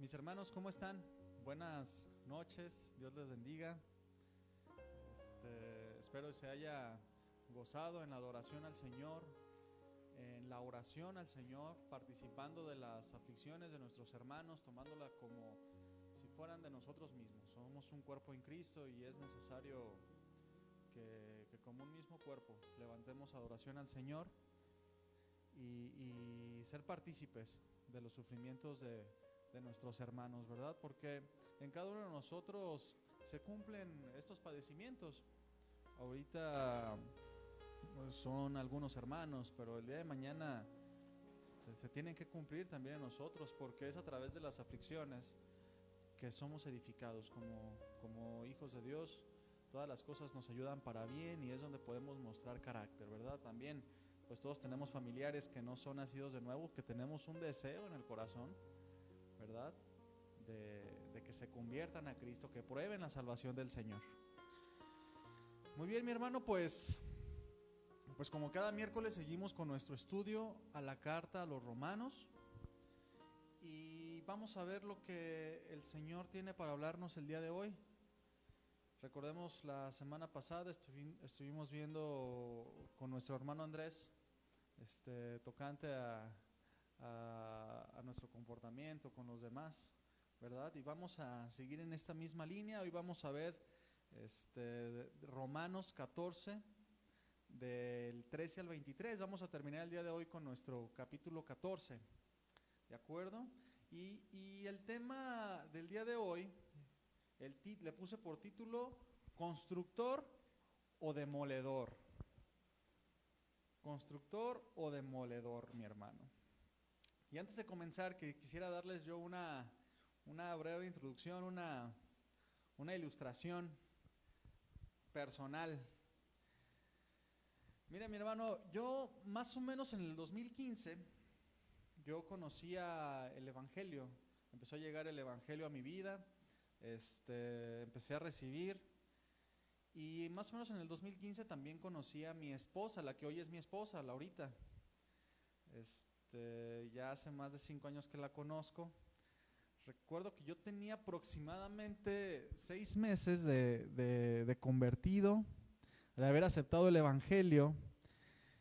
Mis hermanos, ¿cómo están? Buenas noches, Dios les bendiga. Espero se haya gozado en la adoración al Señor, en la oración al Señor, participando de las aflicciones de nuestros hermanos, tomándola como si fueran de nosotros mismos. Somos un cuerpo en Cristo y es necesario que como un mismo cuerpo levantemos adoración al Señor y ser partícipes de los sufrimientos de nuestros hermanos, ¿verdad? Porque en cada uno de nosotros se cumplen estos padecimientos. Ahorita son algunos hermanos, pero el día de mañana se tienen que cumplir también en nosotros, porque es a través de las aflicciones que somos edificados como hijos de Dios. Todas las cosas nos ayudan para bien y es donde podemos mostrar carácter, ¿verdad? También pues todos tenemos familiares que no son nacidos de nuevo, que tenemos un deseo en el corazón, ¿verdad? De que se conviertan a Cristo, que prueben la salvación del Señor. Muy bien, mi hermano, pues como cada miércoles seguimos con nuestro estudio a la carta a los Romanos y vamos a ver lo que el Señor tiene para hablarnos el día de hoy. Recordemos la semana pasada estuvimos viendo con nuestro hermano Andrés tocante a nuestro comportamiento con los demás, ¿verdad? Y vamos a seguir en esta misma línea. Hoy vamos a ver Romanos 14 del 13 al 23. Vamos a terminar el día de hoy con nuestro capítulo 14, ¿de acuerdo? Y el tema del día de hoy le puse por título constructor o demoledor. Constructor o demoledor, mi hermano. Y antes de comenzar, que quisiera darles yo una breve introducción, una ilustración personal. Mira, mi hermano, yo más o menos en el 2015, yo conocía el Evangelio. Empezó a llegar el Evangelio a mi vida, empecé a recibir. Y más o menos en el 2015 también conocí a mi esposa, la que hoy es mi esposa, Laurita. Ya hace más de 5 años que la conozco. Recuerdo que yo tenía aproximadamente 6 meses de convertido, de haber aceptado el Evangelio.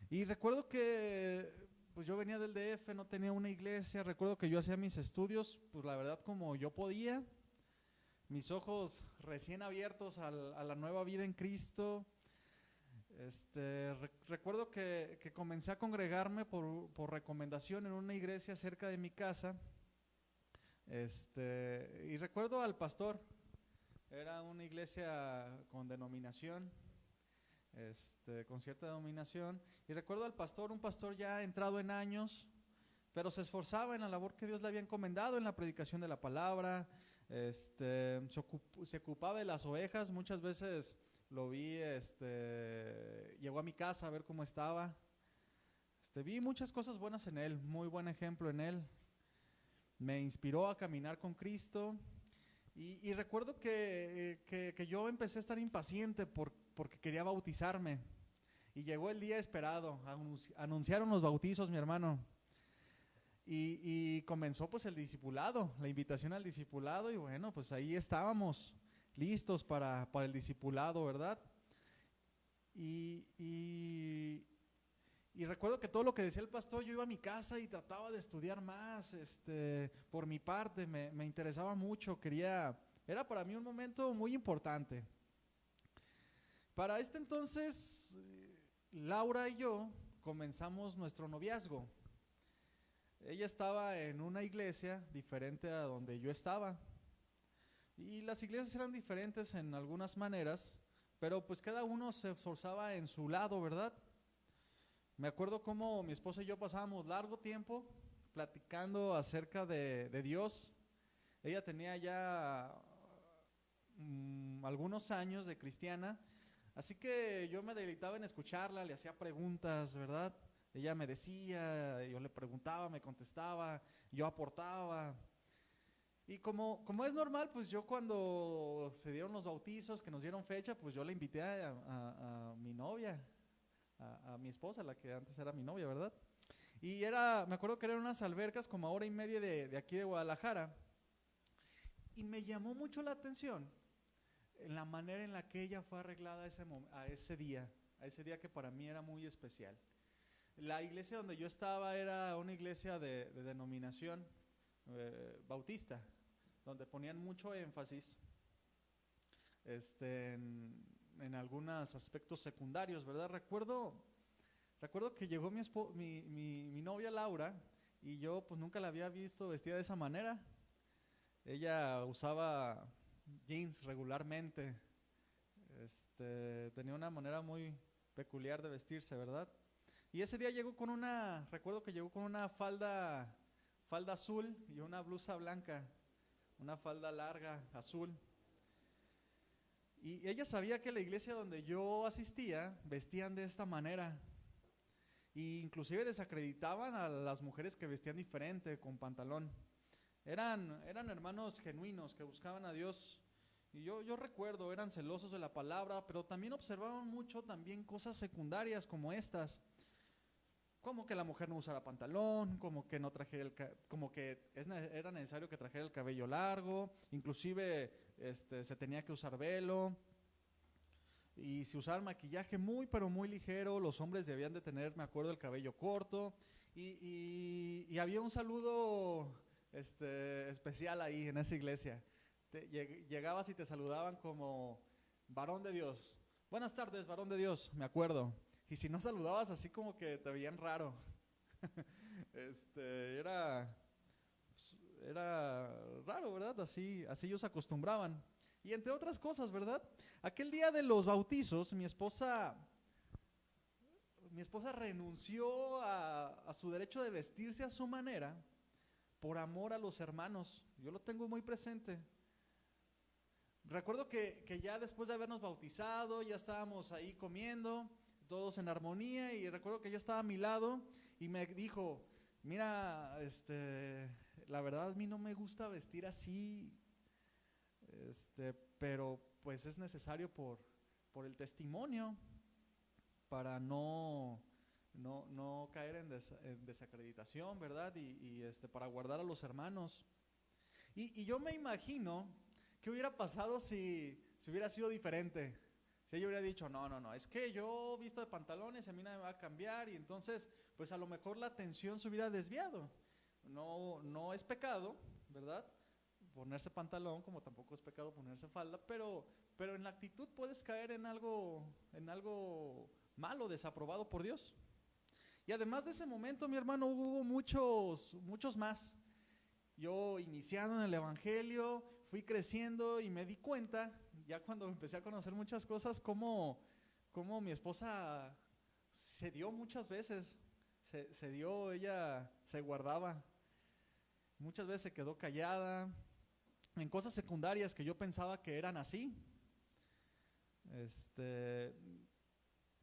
Y recuerdo que pues yo venía del DF, no tenía una iglesia. Recuerdo que yo hacía mis estudios, pues la verdad como yo podía. Mis ojos recién abiertos a la nueva vida en Cristo. Recuerdo que comencé a congregarme por recomendación en una iglesia cerca de mi casa. Y recuerdo al pastor, era una iglesia con denominación, con cierta denominación. Y recuerdo al pastor, un pastor ya entrado en años, pero se esforzaba en la labor que Dios le había encomendado en la predicación de la palabra. Se ocupaba de las ovejas. Muchas veces lo vi, llegó a mi casa a ver cómo estaba. Vi muchas cosas buenas en él, muy buen ejemplo en él. Me inspiró a caminar con Cristo. Y recuerdo que yo empecé a estar impaciente porque quería bautizarme. Y llegó el día esperado, anunciaron los bautizos, mi hermano. Y comenzó pues el discipulado, la invitación al discipulado, y bueno, pues ahí estábamos listos para el discipulado, ¿verdad? Y recuerdo que todo lo que decía el pastor, yo iba a mi casa y trataba de estudiar más, por mi parte, me interesaba mucho, era para mí un momento muy importante. Para entonces, Laura y yo comenzamos nuestro noviazgo. Ella estaba en una iglesia diferente a donde yo estaba. Y las iglesias eran diferentes en algunas maneras, pero pues cada uno se esforzaba en su lado, ¿verdad? Me acuerdo cómo mi esposa y yo pasábamos largo tiempo platicando acerca de Dios. Ella tenía ya algunos años de cristiana, así que yo me deleitaba en escucharla, le hacía preguntas, ¿verdad? Ella me decía, yo le preguntaba, me contestaba, yo aportaba. Y como es normal, pues yo cuando se dieron los bautizos, que nos dieron fecha, pues yo le invité a mi novia, a mi esposa, la que antes era mi novia, ¿verdad? Y me acuerdo que eran unas albercas como a hora y media de aquí de Guadalajara. Y me llamó mucho la atención en la manera en la que ella fue arreglada a ese día que para mí era muy especial. La iglesia donde yo estaba era una iglesia de denominación bautista, donde ponían mucho énfasis en algunos aspectos secundarios, ¿verdad? Recuerdo que llegó mi novia Laura, y yo pues nunca la había visto vestida de esa manera. Ella usaba jeans regularmente, tenía una manera muy peculiar de vestirse, ¿verdad? Y ese día recuerdo que llegó con una falda azul y una blusa blanca, una falda larga azul. Y ella sabía que la iglesia donde yo asistía vestían de esta manera. Y inclusive desacreditaban a las mujeres que vestían diferente, con pantalón. Eran hermanos genuinos que buscaban a Dios. Y yo recuerdo, eran celosos de la palabra, pero también observaban mucho también cosas secundarias como estas. Como que la mujer no usara pantalón, como que no trajera era necesario que trajera el cabello largo, inclusive se tenía que usar velo. Y si usaban maquillaje muy pero muy ligero, los hombres debían de tener, me acuerdo, el cabello corto. Y había un saludo especial ahí en esa iglesia. Llegabas y te saludaban como varón de Dios. Buenas tardes, varón de Dios, me acuerdo. Y si no saludabas, así como que te veían raro. Era raro, ¿verdad? Así ellos acostumbraban. Y entre otras cosas, ¿verdad? Aquel día de los bautizos, mi esposa renunció a su derecho de vestirse a su manera por amor a los hermanos. Yo lo tengo muy presente. Recuerdo que ya después de habernos bautizado, ya estábamos ahí comiendo, todos en armonía, y recuerdo que ella estaba a mi lado y me dijo, mira, la verdad a mí no me gusta vestir así, pero pues es necesario por el testimonio, para no caer en desacreditación, ¿verdad? Y para guardar a los hermanos. Y yo me imagino qué hubiera pasado si hubiera sido diferente. Si ella hubiera dicho, no, es que yo visto de pantalones, a mí nada me va a cambiar, y entonces pues a lo mejor la atención se hubiera desviado. No es pecado, ¿verdad?, ponerse pantalón, como tampoco es pecado ponerse falda, pero en la actitud puedes caer en algo malo, desaprobado por Dios. Y además de ese momento, mi hermano, hubo muchos más. Yo iniciando en el evangelio, fui creciendo y me di cuenta, ya cuando empecé a conocer muchas cosas, cómo mi esposa se dio muchas veces, ella se guardaba, muchas veces se quedó callada en cosas secundarias que yo pensaba que eran así.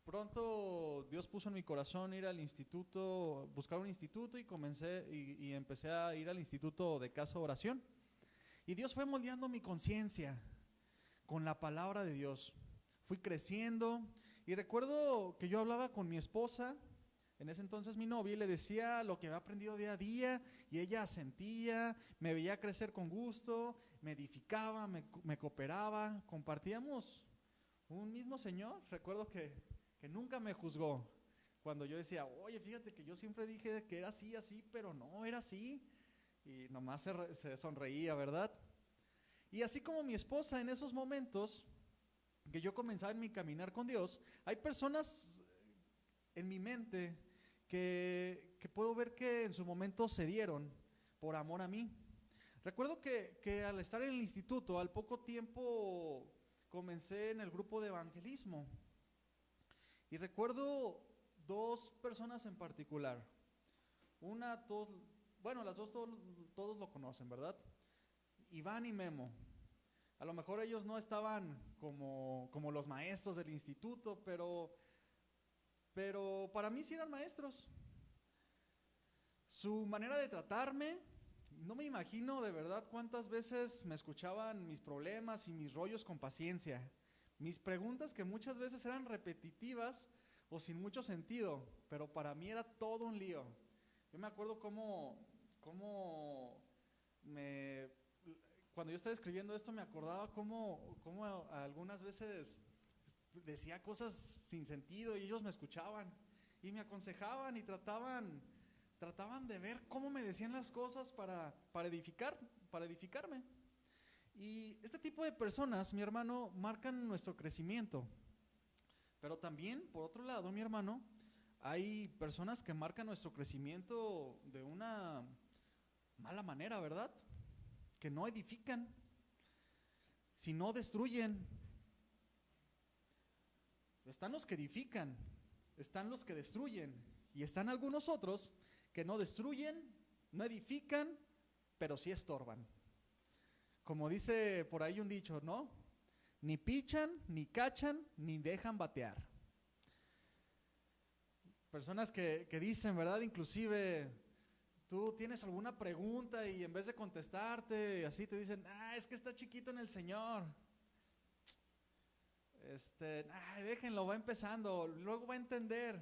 Pronto Dios puso en mi corazón ir al instituto, buscar un instituto, y empecé a ir al instituto de casa de oración. Y Dios fue moldeando mi conciencia con la palabra de Dios. Fui creciendo y recuerdo que yo hablaba con mi esposa, en ese entonces mi novia, y le decía lo que había aprendido día a día, y ella asentía, me veía crecer con gusto, me edificaba, me cooperaba, compartíamos un mismo Señor. Recuerdo que nunca me juzgó cuando yo decía, oye, fíjate que yo siempre dije que era así, pero no era así, y nomás se sonreía, ¿verdad? Y así como mi esposa, en esos momentos que yo comenzaba en mi caminar con Dios, hay personas en mi mente que puedo ver que en su momento se dieron por amor a mí. Recuerdo que al estar en el instituto, al poco tiempo comencé en el grupo de evangelismo. Y recuerdo dos personas en particular. Las dos todos lo conocen, ¿verdad? Iván y Memo. A lo mejor ellos no estaban como los maestros del instituto, pero para mí sí eran maestros. Su manera de tratarme, no me imagino de verdad cuántas veces me escuchaban mis problemas y mis rollos con paciencia. Mis preguntas, que muchas veces eran repetitivas o sin mucho sentido, pero para mí era todo un lío. Yo me acuerdo cuando yo estaba escribiendo esto me acordaba cómo algunas veces decía cosas sin sentido y ellos me escuchaban y me aconsejaban y trataban de ver cómo me decían las cosas para edificarme. Y este tipo de personas, mi hermano, marcan nuestro crecimiento. Pero también, por otro lado, mi hermano, hay personas que marcan nuestro crecimiento de una mala manera, ¿verdad? Que no edifican, sino destruyen. Están los que edifican, están los que destruyen, y están algunos otros que no destruyen, no edifican, pero sí estorban. Como dice por ahí un dicho, ¿no? Ni pichan, ni cachan, ni dejan batear. Personas que dicen, ¿verdad? Inclusive tú tienes alguna pregunta y en vez de contestarte, así te dicen, es que está chiquito en el Señor. Déjenlo, va empezando, luego va a entender.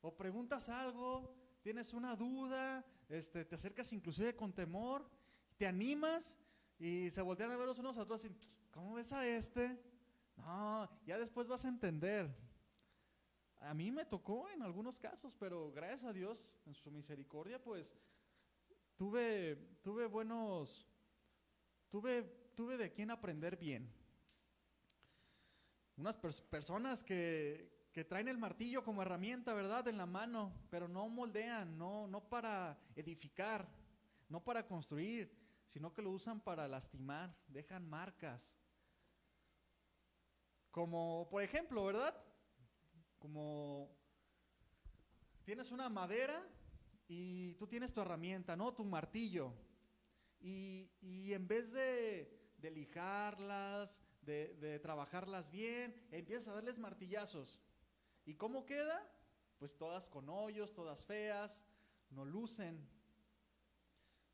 O preguntas algo, tienes una duda, te acercas inclusive con temor, te animas y se voltean a ver los unos a otros y, ¿cómo ves a este? No, ya después vas a entender. A mí me tocó en algunos casos, pero gracias a Dios, en su misericordia, pues tuve de quién aprender bien. Unas personas que traen el martillo como herramienta, ¿verdad?, en la mano, pero no moldean, no para edificar, no para construir, sino que lo usan para lastimar, dejan marcas. Como por ejemplo, ¿verdad? Como tienes una madera y tú tienes tu herramienta, ¿no? Tu martillo. Y en vez de lijarlas, de trabajarlas bien, empiezas a darles martillazos. ¿Y cómo queda? Pues todas con hoyos, todas feas, no lucen.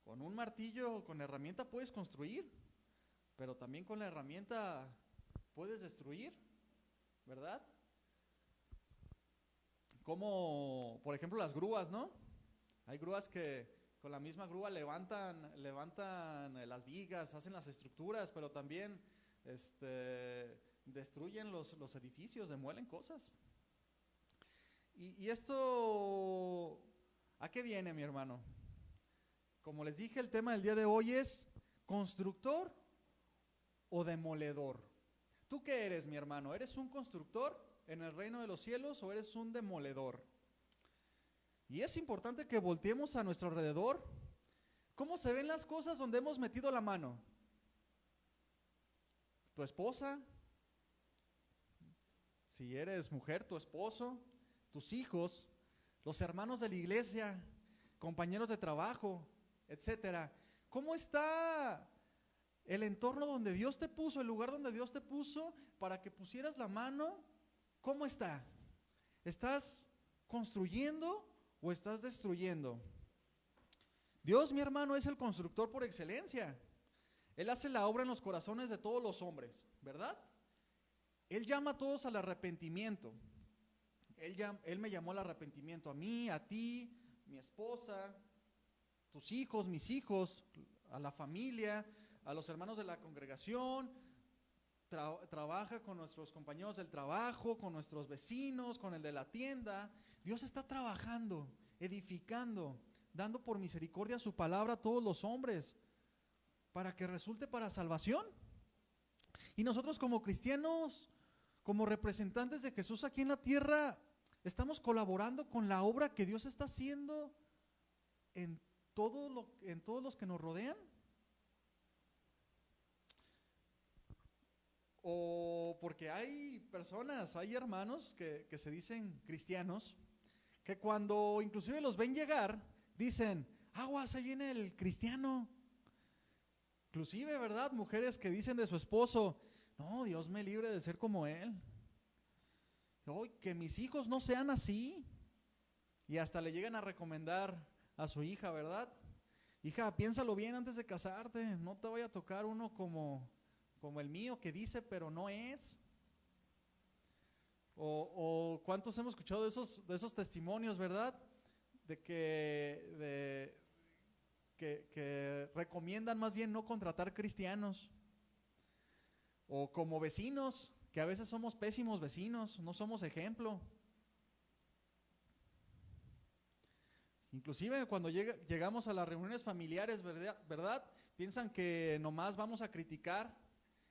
Con un martillo, con herramienta puedes construir, pero también con la herramienta puedes destruir, ¿verdad? Como por ejemplo las grúas, ¿no? Hay grúas que con la misma grúa levantan las vigas, hacen las estructuras, pero también destruyen los edificios, demuelen cosas. Y esto, ¿a qué viene, mi hermano? Como les dije, el tema del día de hoy es ¿constructor o demoledor? ¿Tú qué eres, mi hermano? ¿Eres un constructor en el reino de los cielos o eres un demoledor? Y es importante que volteemos a nuestro alrededor. ¿Cómo se ven las cosas donde hemos metido la mano? ¿Tu esposa? Si eres mujer, tu esposo, tus hijos, los hermanos de la iglesia, compañeros de trabajo, etcétera. ¿Cómo está el entorno donde Dios te puso, el lugar donde Dios te puso para que pusieras la mano? ¿Cómo está? ¿Estás construyendo o estás destruyendo? Dios, mi hermano, es el constructor por excelencia. Él hace la obra en los corazones de todos los hombres, ¿verdad? Él llama a todos al arrepentimiento. Él me llamó al arrepentimiento a mí, a ti, mi esposa, tus hijos, mis hijos, a la familia, a los hermanos de la congregación. Trabaja con nuestros compañeros del trabajo, con nuestros vecinos, con el de la tienda. Dios está trabajando, edificando, dando por misericordia su palabra a todos los hombres para que resulte para salvación. Y nosotros como cristianos, como representantes de Jesús aquí en la tierra, estamos colaborando con la obra que Dios está haciendo en todos los que nos rodean. O porque hay personas, hay hermanos que se dicen cristianos, que cuando inclusive los ven llegar, dicen, aguas, ahí viene el cristiano. Inclusive, ¿verdad? Mujeres que dicen de su esposo, no, Dios me libre de ser como él. Que mis hijos no sean así. Y hasta le llegan a recomendar a su hija, ¿verdad? Hija, piénsalo bien antes de casarte, no te vaya a tocar uno como el mío que dice pero no es. O cuántos hemos escuchado de esos testimonios, ¿verdad? De que recomiendan más bien no contratar cristianos. O como vecinos, que a veces somos pésimos vecinos, no somos ejemplo. Inclusive cuando llegamos a las reuniones familiares, ¿verdad? Piensan que nomás vamos a criticar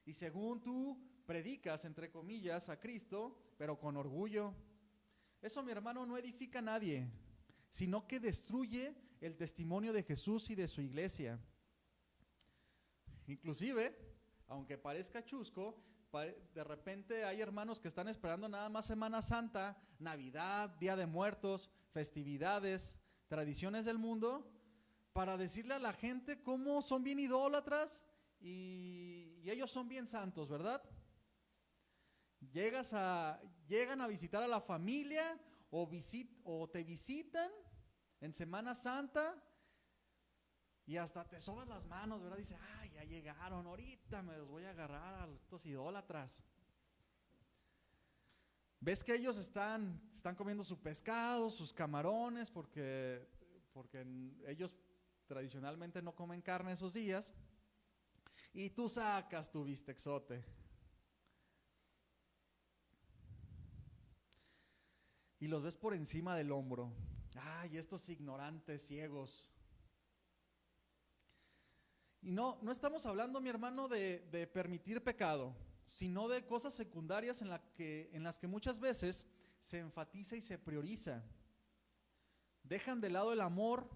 y según tú predicas, entre comillas, a Cristo, pero con orgullo. Eso, mi hermano, no edifica a nadie, sino que destruye el testimonio de Jesús y de su iglesia. Inclusive, aunque parezca chusco, de repente hay hermanos que están esperando nada más Semana Santa, Navidad, Día de Muertos, festividades, tradiciones del mundo, para decirle a la gente cómo son bien idólatras y ellos son bien santos, ¿verdad? Llegan a visitar a la familia o te visitan en Semana Santa y hasta te sobas las manos, ¿verdad? Dice, ay, ya llegaron, ahorita me los voy a agarrar a estos idólatras. Ves que ellos están comiendo su pescado, sus camarones, porque ellos tradicionalmente no comen carne esos días, y tú sacas tu bisteczote. Y los ves por encima del hombro. Ay, estos ignorantes, ciegos. Y no estamos hablando, mi hermano, de permitir pecado, sino de cosas secundarias en las que muchas veces se enfatiza y se prioriza. Dejan de lado el amor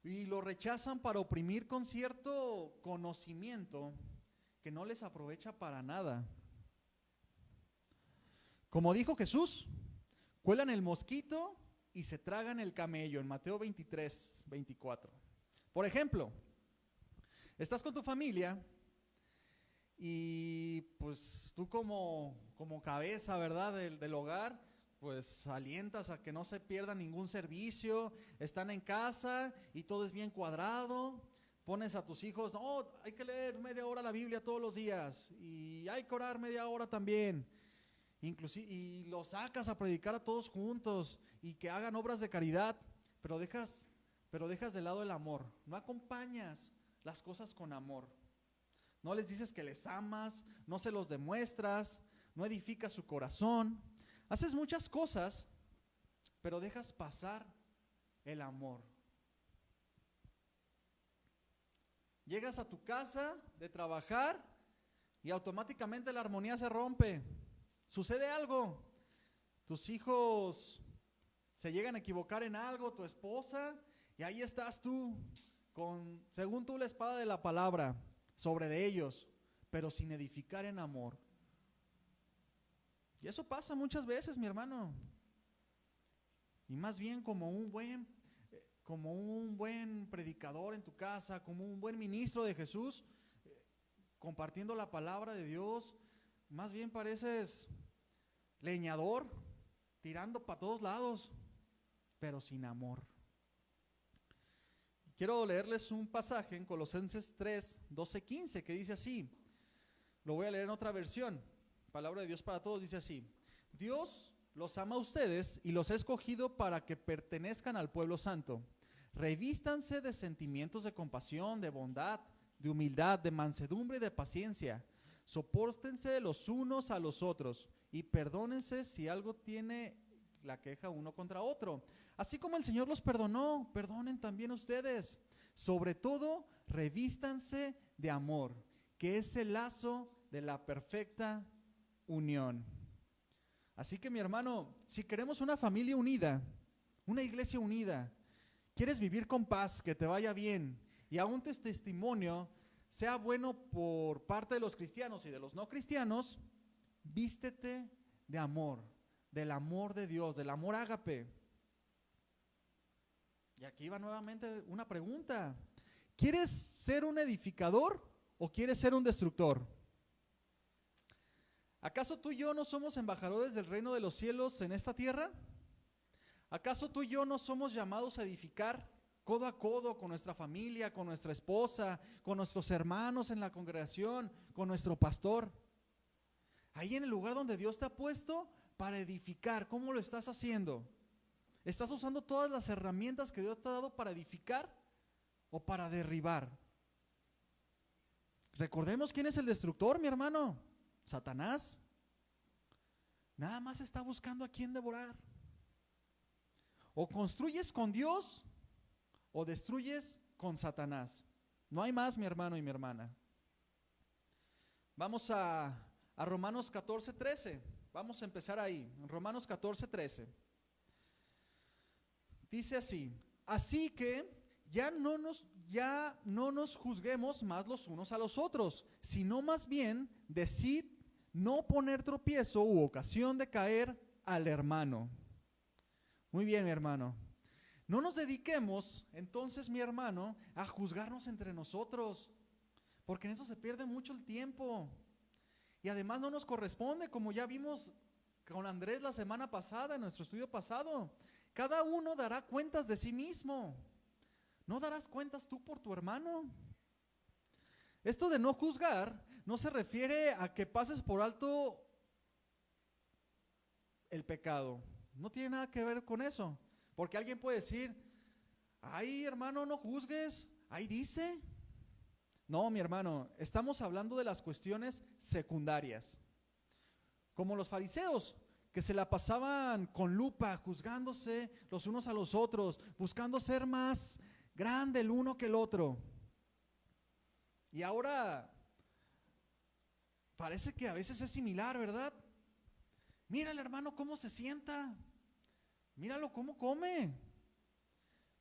y lo rechazan para oprimir con cierto conocimiento que no les aprovecha para nada. Como dijo Jesús, cuelan el mosquito y se tragan el camello en Mateo 23, 24. Por ejemplo, estás con tu familia y pues tú como cabeza, ¿verdad?, del hogar, pues alientas a que no se pierda ningún servicio, están en casa y todo es bien cuadrado, pones a tus hijos, hay que leer media hora la Biblia todos los días y hay que orar media hora también. Inclusive, y los sacas a predicar a todos juntos y que hagan obras de caridad, pero dejas de lado el amor. No acompañas las cosas con amor. No les dices que les amas, no se los demuestras, no edificas su corazón. Haces muchas cosas, pero dejas pasar el amor. Llegas a tu casa de trabajar y automáticamente la armonía se rompe. Sucede algo, tus hijos se llegan a equivocar en algo, tu esposa, y ahí estás tú, según tú la espada de la palabra, sobre de ellos, pero sin edificar en amor. Y eso pasa muchas veces, mi hermano. Y más bien como un buen predicador en tu casa, como un buen ministro de Jesús, compartiendo la palabra de Dios, más bien pareces leñador, tirando para todos lados, pero sin amor. Quiero leerles un pasaje en Colosenses 3, 12, 15, que dice así. Lo voy a leer en otra versión. Palabra de Dios para todos, dice así. Dios los ama a ustedes y los ha escogido para que pertenezcan al pueblo santo. Revístanse de sentimientos de compasión, de bondad, de humildad, de mansedumbre y de paciencia. Sopórtense los unos a los otros y perdónense si algo tiene la queja uno contra otro. Así como el Señor los perdonó, perdonen también ustedes. Sobre todo, revístanse de amor, que es el lazo de la perfecta unión. Así que, mi hermano, si queremos una familia unida, una iglesia unida, quieres vivir con paz, que te vaya bien, y aún tu testimonio sea bueno por parte de los cristianos y de los no cristianos, vístete de amor, del amor de Dios, del amor ágape. Y aquí va nuevamente una pregunta. ¿Quieres ser un edificador o quieres ser un destructor? ¿Acaso tú y yo no somos embajadores del reino de los cielos en esta tierra? ¿Acaso tú y yo no somos llamados a edificar codo a codo con nuestra familia, con nuestra esposa, con nuestros hermanos en la congregación, con nuestro pastor? Ahí en el lugar donde Dios te ha puesto para edificar, ¿cómo lo estás haciendo? ¿Estás usando todas las herramientas que Dios te ha dado para edificar o para derribar? Recordemos quién es el destructor, mi hermano. Satanás. Nada más está buscando a quién devorar. O construyes con Dios o destruyes con Satanás. No hay más, mi hermano y mi hermana. Vamos a Romanos 14:13. Vamos a empezar ahí. Romanos 14:13. Dice así: así que ya no nos juzguemos más los unos a los otros, sino más bien decid no poner tropiezo u ocasión de caer al hermano. Muy bien, mi hermano. No nos dediquemos entonces, mi hermano, a juzgarnos entre nosotros, porque en eso se pierde mucho el tiempo. Y además no nos corresponde, como ya vimos con Andrés la semana pasada, en nuestro estudio pasado. Cada uno dará cuentas de sí mismo. ¿No darás cuentas tú por tu hermano? Esto de no juzgar no se refiere a que pases por alto el pecado. No tiene nada que ver con eso. Porque alguien puede decir: ay, hermano, no juzgues, ahí dice. No, mi hermano, estamos hablando de las cuestiones secundarias. Como los fariseos, que se la pasaban con lupa, juzgándose los unos a los otros, buscando ser más grande el uno que el otro. Y ahora parece que a veces es similar, ¿verdad? Mira el hermano cómo se sienta, míralo cómo come,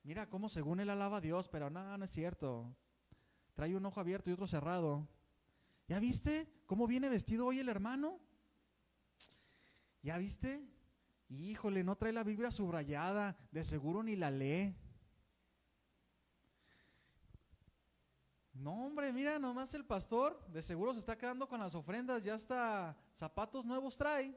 mira cómo según él alaba a Dios, pero no es cierto. Trae un ojo abierto y otro cerrado. ¿Ya viste cómo viene vestido hoy el hermano? ¿Ya viste? Híjole, no trae la Biblia subrayada, de seguro ni la lee. No, hombre, mira, nomás el pastor de seguro se está quedando con las ofrendas, ya hasta zapatos nuevos trae,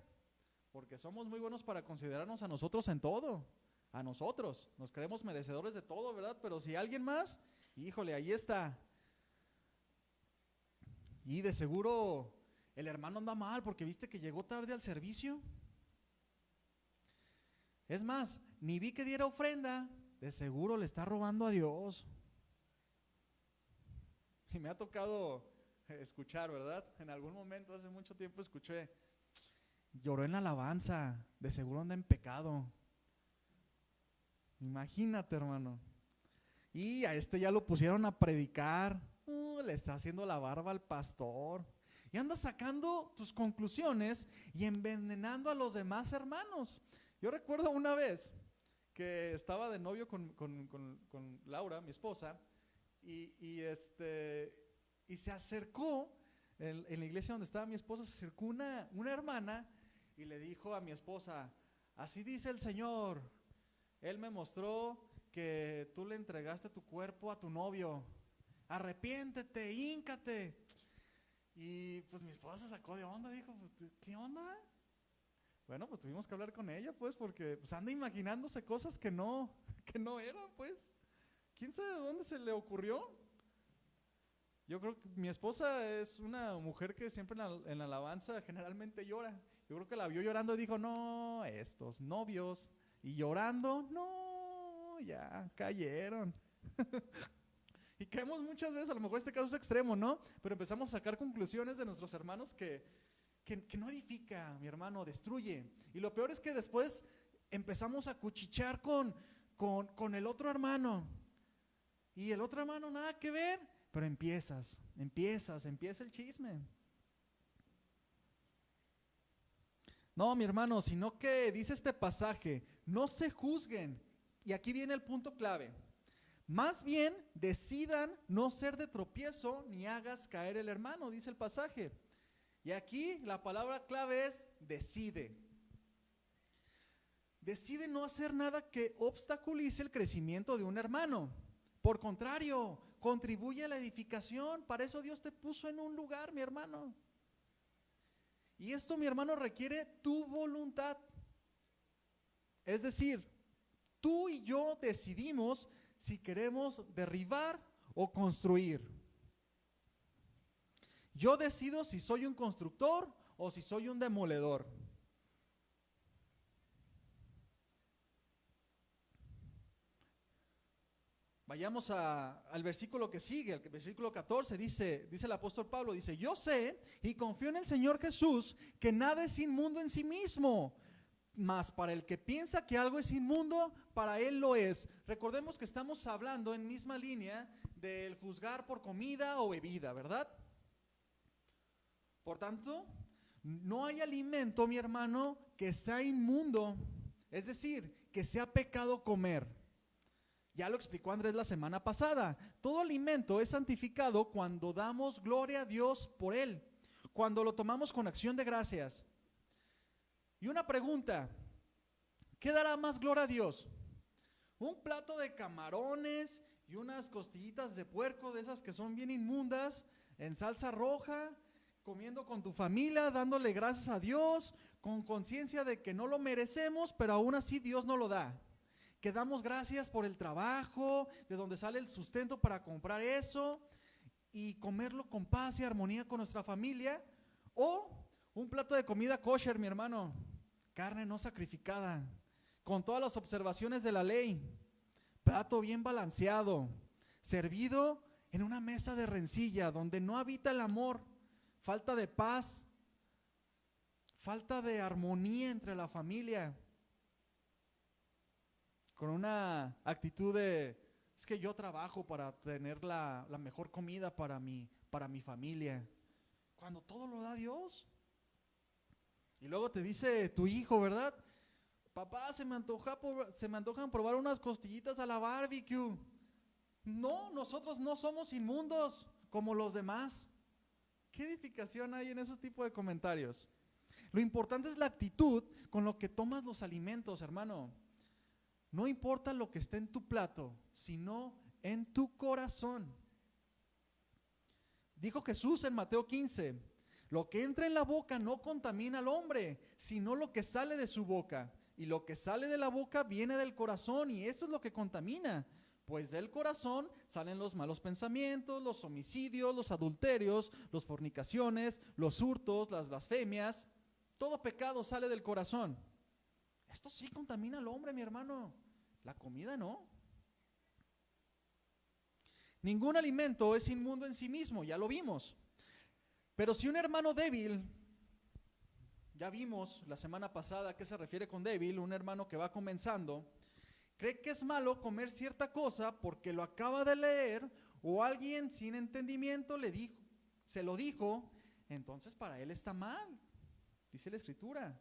porque somos muy buenos para considerarnos a nosotros en todo. A nosotros, nos creemos merecedores de todo, ¿verdad? Pero si alguien más, híjole, ahí está. Y de seguro el hermano anda mal porque viste que llegó tarde al servicio. Es más, ni vi que diera ofrenda, de seguro le está robando a Dios. Y me ha tocado escuchar, ¿verdad? En algún momento, hace mucho tiempo escuché: lloró en la alabanza, de seguro anda en pecado. Imagínate, hermano. Y a este ya lo pusieron a predicar. Le está haciendo la barba al pastor. Y anda sacando tus conclusiones y envenenando a los demás hermanos. Yo recuerdo una vez que estaba de novio con Laura, mi esposa, y se acercó, en la iglesia donde estaba mi esposa, se acercó una hermana y le dijo a mi esposa: así dice el Señor, Él me mostró que tú le entregaste tu cuerpo a tu novio, arrepiéntete, híncate. Y pues mi esposa se sacó de onda, dijo: pues, ¿qué onda? Bueno, pues tuvimos que hablar con ella, pues, porque pues anda imaginándose cosas que no eran, pues. ¿Quién sabe de dónde se le ocurrió? Yo creo que mi esposa es una mujer que siempre en la alabanza generalmente llora. Yo creo que la vio llorando y dijo: no, estos novios. Y llorando, no, ya cayeron. Y caemos muchas veces, a lo mejor este caso es extremo, ¿no? Pero empezamos a sacar conclusiones de nuestros hermanos que no edifica, mi hermano, destruye. Y lo peor es que después empezamos a cuchichear con el otro hermano. Y el otro hermano nada que ver, pero empieza el chisme. No, mi hermano, sino que dice este pasaje: no se juzguen. Y aquí viene el punto clave. Más bien decidan no ser de tropiezo ni hagas caer el hermano, dice el pasaje. Y aquí la palabra clave es decide. Decide no hacer nada que obstaculice el crecimiento de un hermano. Por contrario, contribuye a la edificación. Para eso Dios te puso en un lugar, mi hermano. Y esto, mi hermano, requiere tu voluntad. Es decir, tú y yo decidimos si queremos derribar o construir. Yo decido si soy un constructor o si soy un demoledor. Vayamos al versículo que sigue, el versículo 14, dice el apóstol Pablo, dice, yo sé y confío en el Señor Jesús que nada es inmundo en sí mismo, mas para el que piensa que algo es inmundo, para él lo es. Recordemos que estamos hablando en misma línea del juzgar por comida o bebida, ¿verdad? Por tanto, no hay alimento, mi hermano, que sea inmundo, es decir, que sea pecado comer. Ya lo explicó Andrés la semana pasada. Todo alimento es santificado cuando damos gloria a Dios por él, cuando lo tomamos con acción de gracias. Y una pregunta, ¿qué dará más gloria a Dios? ¿Un plato de camarones y unas costillitas de puerco de esas que son bien inmundas, en salsa roja, comiendo con tu familia, dándole gracias a Dios, con conciencia de que no lo merecemos, pero aún así Dios nos lo da? Que damos gracias por el trabajo, de donde sale el sustento para comprar eso y comerlo con paz y armonía con nuestra familia. O un plato de comida kosher, mi hermano, carne no sacrificada, con todas las observaciones de la ley, plato bien balanceado, servido en una mesa de rencilla, donde no habita el amor, falta de paz, falta de armonía entre la familia, con una actitud de, es que yo trabajo para tener la mejor comida para mi familia, cuando todo lo da Dios. Y luego te dice tu hijo, ¿verdad? Papá, se me antojan probar unas costillitas a la barbecue. No, nosotros no somos inmundos como los demás. ¿Qué edificación hay en esos tipos de comentarios? Lo importante es la actitud con lo que tomas los alimentos, hermano. No importa lo que esté en tu plato, sino en tu corazón. Dijo Jesús en Mateo 15, lo que entra en la boca no contamina al hombre, sino lo que sale de su boca. Y lo que sale de la boca viene del corazón, y esto es lo que contamina. Pues del corazón salen los malos pensamientos, los homicidios, los adulterios, las fornicaciones, los hurtos, las blasfemias. Todo pecado sale del corazón. Esto sí contamina al hombre, mi hermano. La comida no. Ningún alimento es inmundo en sí mismo, ya lo vimos. Pero si un hermano débil, ya vimos la semana pasada a qué se refiere con débil, un hermano que va comenzando, cree que es malo comer cierta cosa porque lo acaba de leer o alguien sin entendimiento se lo dijo, entonces para él está mal, dice la Escritura.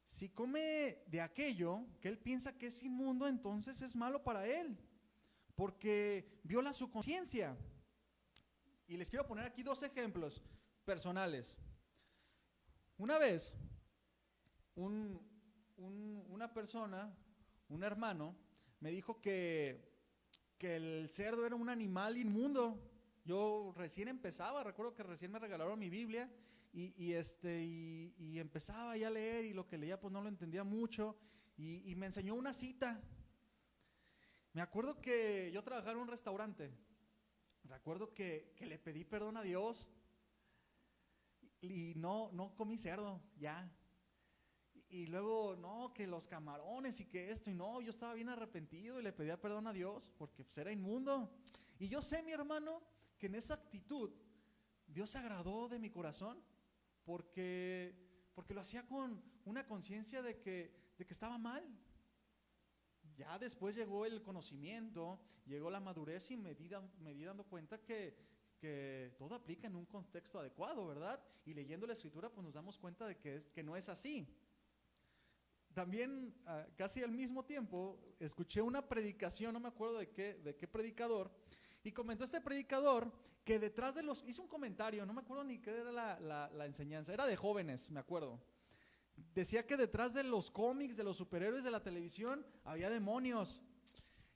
Si come de aquello que él piensa que es inmundo, entonces es malo para él, porque viola su conciencia. Y les quiero poner aquí 2 ejemplos personales. Una vez, una persona, un hermano, me dijo que el cerdo era un animal inmundo. Yo recién empezaba, recuerdo que recién me regalaron mi Biblia y empezaba ya a leer, y lo que leía pues no lo entendía mucho, y me enseñó una cita. Me acuerdo que yo trabajaba en un restaurante. Recuerdo que le pedí perdón a Dios y no comí cerdo ya. Y luego, no, que los camarones y que esto, y no, yo estaba bien arrepentido y le pedía perdón a Dios porque pues era inmundo. Y yo sé, mi hermano, que en esa actitud Dios se agradó de mi corazón porque lo hacía con una conciencia de que estaba mal. Ya después llegó el conocimiento, llegó la madurez y me di dando cuenta que todo aplica en un contexto adecuado, ¿verdad? Y leyendo la Escritura pues nos damos cuenta de que no es así. También casi al mismo tiempo escuché una predicación, no me acuerdo de qué predicador, y comentó este predicador que detrás de hizo un comentario, no me acuerdo ni qué era la enseñanza, era de jóvenes, me acuerdo. Decía que detrás de los cómics, de los superhéroes de la televisión, había demonios.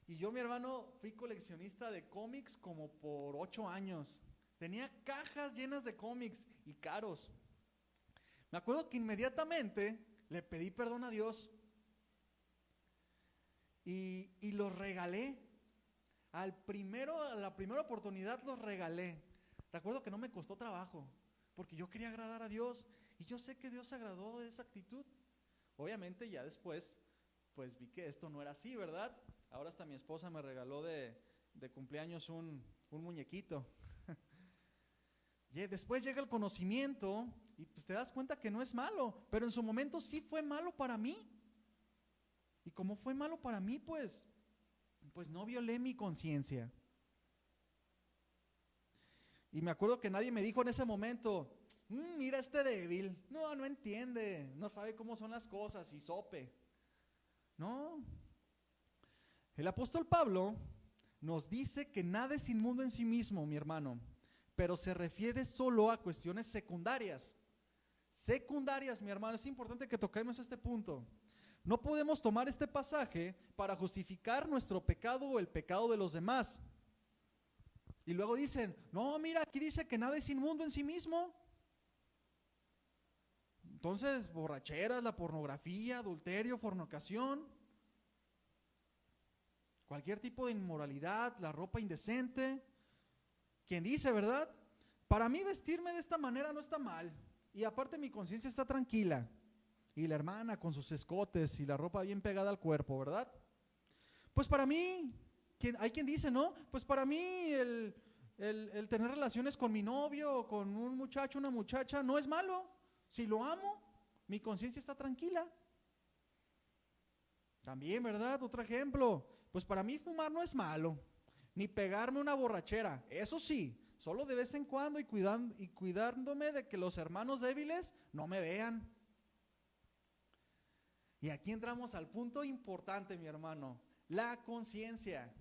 Y yo, mi hermano, fui coleccionista de cómics como por 8 años. Tenía cajas llenas de cómics y caros. Me acuerdo que inmediatamente le pedí perdón a Dios y los regalé. A la primera oportunidad los regalé. Recuerdo que no me costó trabajo, porque yo quería agradar a Dios. Y yo sé que Dios se agradó de esa actitud. Obviamente ya después, pues vi que esto no era así, ¿verdad? Ahora hasta mi esposa me regaló de cumpleaños un muñequito. Y después llega el conocimiento y pues te das cuenta que no es malo, pero en su momento sí fue malo para mí. Y como fue malo para mí, pues no violé mi conciencia. Y me acuerdo que nadie me dijo en ese momento, mira este débil, no entiende, no sabe cómo son las cosas y sope. No. El apóstol Pablo nos dice que nada es inmundo en sí mismo, mi hermano, pero se refiere solo a cuestiones secundarias. Secundarias, mi hermano, es importante que toquemos este punto. No podemos tomar este pasaje para justificar nuestro pecado o el pecado de los demás. Y luego dicen, no, mira, aquí dice que nada es inmundo en sí mismo. Entonces, borracheras, la pornografía, adulterio, fornicación, cualquier tipo de inmoralidad, la ropa indecente. ¿Quién dice, verdad? Para mí vestirme de esta manera no está mal. Y aparte mi conciencia está tranquila. Y la hermana con sus escotes y la ropa bien pegada al cuerpo, ¿verdad? Pues para mí, hay quien dice, ¿no? Pues para mí el tener relaciones con mi novio o con un muchacho, una muchacha, no es malo. Si lo amo, mi conciencia está tranquila. También, ¿verdad? Otro ejemplo, pues para mí fumar no es malo, ni pegarme una borrachera. Eso sí, solo de vez en cuando y cuidándome de que los hermanos débiles no me vean. Y aquí entramos al punto importante, mi hermano, la conciencia.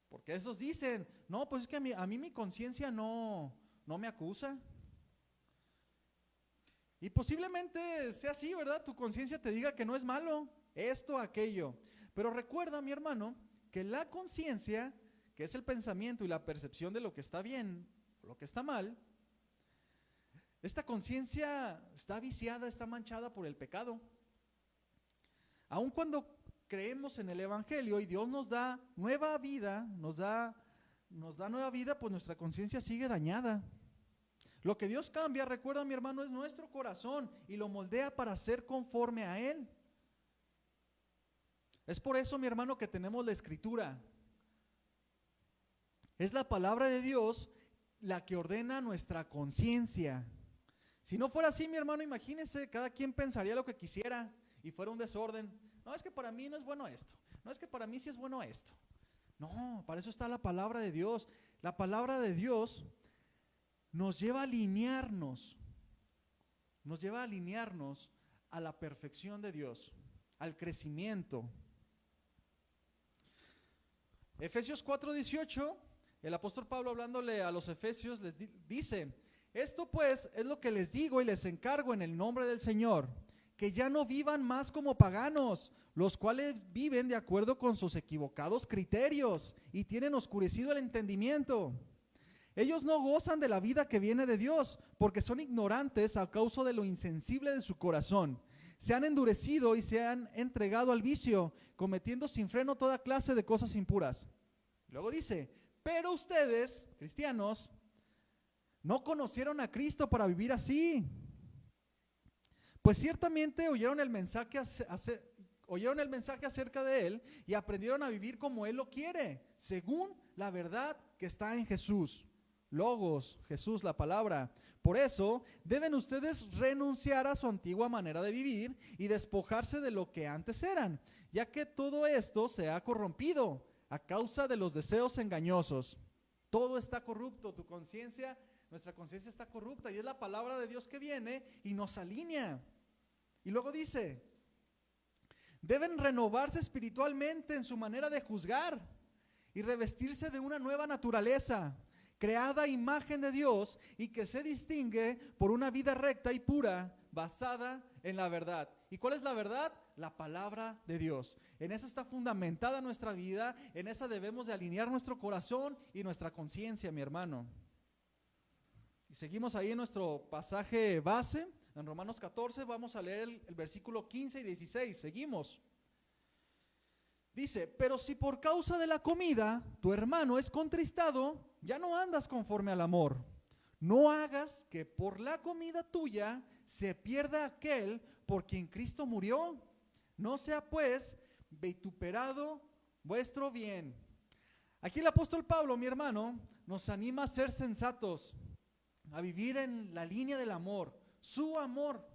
Porque esos dicen, no, pues es que a mí mi conciencia no me acusa. Y posiblemente sea así, ¿verdad? Tu conciencia te diga que no es malo, esto, aquello. Pero recuerda, mi hermano, que la conciencia, que es el pensamiento y la percepción de lo que está bien, lo que está mal, esta conciencia está viciada, está manchada por el pecado. Aun cuando creemos en el Evangelio y Dios nos da nueva vida, nos da nueva vida, pues nuestra conciencia sigue dañada. Lo que Dios cambia, recuerda, mi hermano, es nuestro corazón y lo moldea para ser conforme a Él. Es por eso, mi hermano, que tenemos la Escritura. Es la palabra de Dios la que ordena nuestra conciencia. Si no fuera así, mi hermano, imagínese, cada quien pensaría lo que quisiera y fuera un desorden. No, es que para mí no es bueno esto. No, es que para mí sí es bueno esto. No, para eso está la palabra de Dios. La palabra de Dios nos lleva a alinearnos a la perfección de Dios, al crecimiento. Efesios 4:18, el apóstol Pablo hablándole a los efesios les dice, esto pues es lo que les digo y les encargo en el nombre del Señor, que ya no vivan más como paganos, los cuales viven de acuerdo con sus equivocados criterios y tienen oscurecido el entendimiento. Ellos no gozan de la vida que viene de Dios, porque son ignorantes a causa de lo insensible de su corazón. Se han endurecido y se han entregado al vicio, cometiendo sin freno toda clase de cosas impuras. Luego dice, pero ustedes, cristianos, no conocieron a Cristo para vivir así. Pues ciertamente oyeron el mensaje acerca de Él y aprendieron a vivir como Él lo quiere, según la verdad que está en Jesús. Logos, Jesús, la palabra. Por eso deben ustedes renunciar a su antigua manera de vivir y despojarse de lo que antes eran, ya que todo esto se ha corrompido a causa de los deseos engañosos. Todo está corrupto, tu conciencia, nuestra conciencia está corrupta y es la palabra de Dios que viene y nos alinea. Y luego dice, deben renovarse espiritualmente en su manera de juzgar y revestirse de una nueva naturaleza, creada a imagen de Dios y que se distingue por una vida recta y pura, basada en la verdad. ¿Y cuál es la verdad? La palabra de Dios. En esa está fundamentada nuestra vida, en esa debemos de alinear nuestro corazón y nuestra conciencia, mi hermano. Y seguimos ahí en nuestro pasaje base, en Romanos 14, vamos a leer el versículo 15 y 16, seguimos. Dice, pero si por causa de la comida tu hermano es contristado, ya no andas conforme al amor. No hagas que por la comida tuya se pierda aquel por quien Cristo murió. No sea pues vituperado vuestro bien. Aquí el apóstol Pablo, mi hermano, nos anima a ser sensatos, a vivir en la línea del amor, su amor.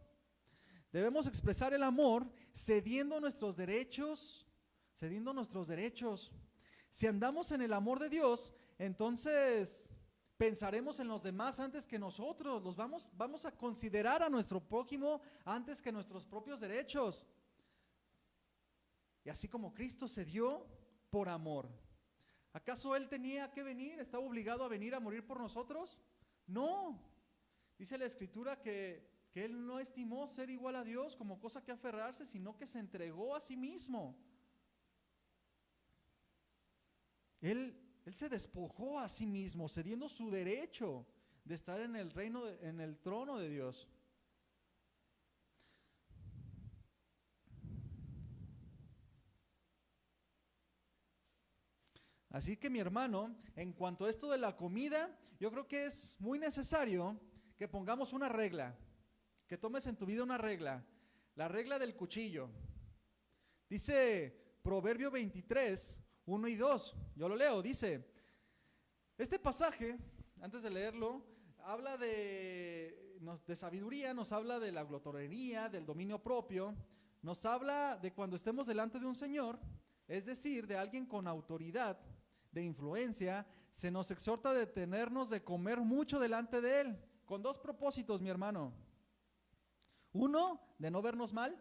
Debemos expresar el amor cediendo nuestros derechos, Si andamos en el amor de Dios, entonces pensaremos en los demás antes que nosotros. Vamos a considerar a nuestro prójimo antes que nuestros propios derechos. Y así como Cristo se dio por amor. ¿Acaso Él tenía que venir? ¿Estaba obligado a venir a morir por nosotros? No. Dice la Escritura que Él no estimó ser igual a Dios como cosa que aferrarse, sino que se entregó a sí mismo. Él se despojó a sí mismo, cediendo su derecho de estar en el reino, en el trono de Dios. Así que mi hermano, en cuanto a esto de la comida, yo creo que es muy necesario que pongamos una regla, que tomes en tu vida una regla, la regla del cuchillo. Dice Proverbio 23, 1 y 2, yo lo leo, dice, este pasaje, antes de leerlo, habla de sabiduría, nos habla de la glotonería, del dominio propio, nos habla de cuando estemos delante de un señor, es decir, de alguien con autoridad, de influencia, se nos exhorta a detenernos de comer mucho delante de él, con dos propósitos, mi hermano. Uno, de no vernos mal,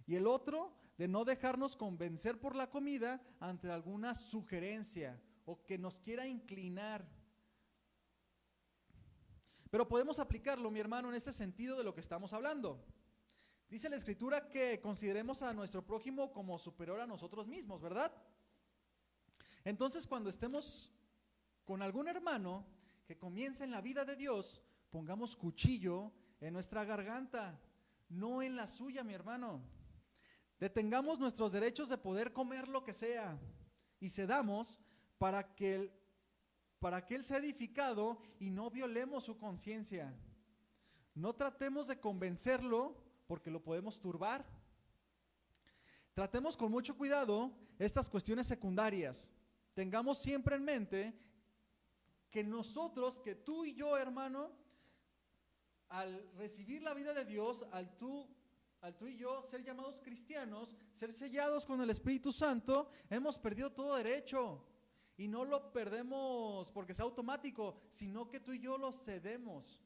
y el otro, de no dejarnos convencer por la comida ante alguna sugerencia o que nos quiera inclinar. Pero podemos aplicarlo, mi hermano, en este sentido de lo que estamos hablando. Dice la Escritura que consideremos a nuestro prójimo como superior a nosotros mismos, ¿verdad? Entonces, cuando estemos con algún hermano que comience en la vida de Dios, pongamos cuchillo en nuestra garganta, no en la suya, mi hermano. Detengamos nuestros derechos de poder comer lo que sea y cedamos para que Él sea edificado y no violemos su conciencia. No tratemos de convencerlo porque lo podemos turbar. Tratemos con mucho cuidado estas cuestiones secundarias. Tengamos siempre en mente que nosotros, que tú y yo, hermano, al recibir la vida de Dios, al tú y yo ser llamados cristianos, ser sellados con el Espíritu Santo, hemos perdido todo derecho. Y no lo perdemos porque sea automático, sino que tú y yo lo cedemos.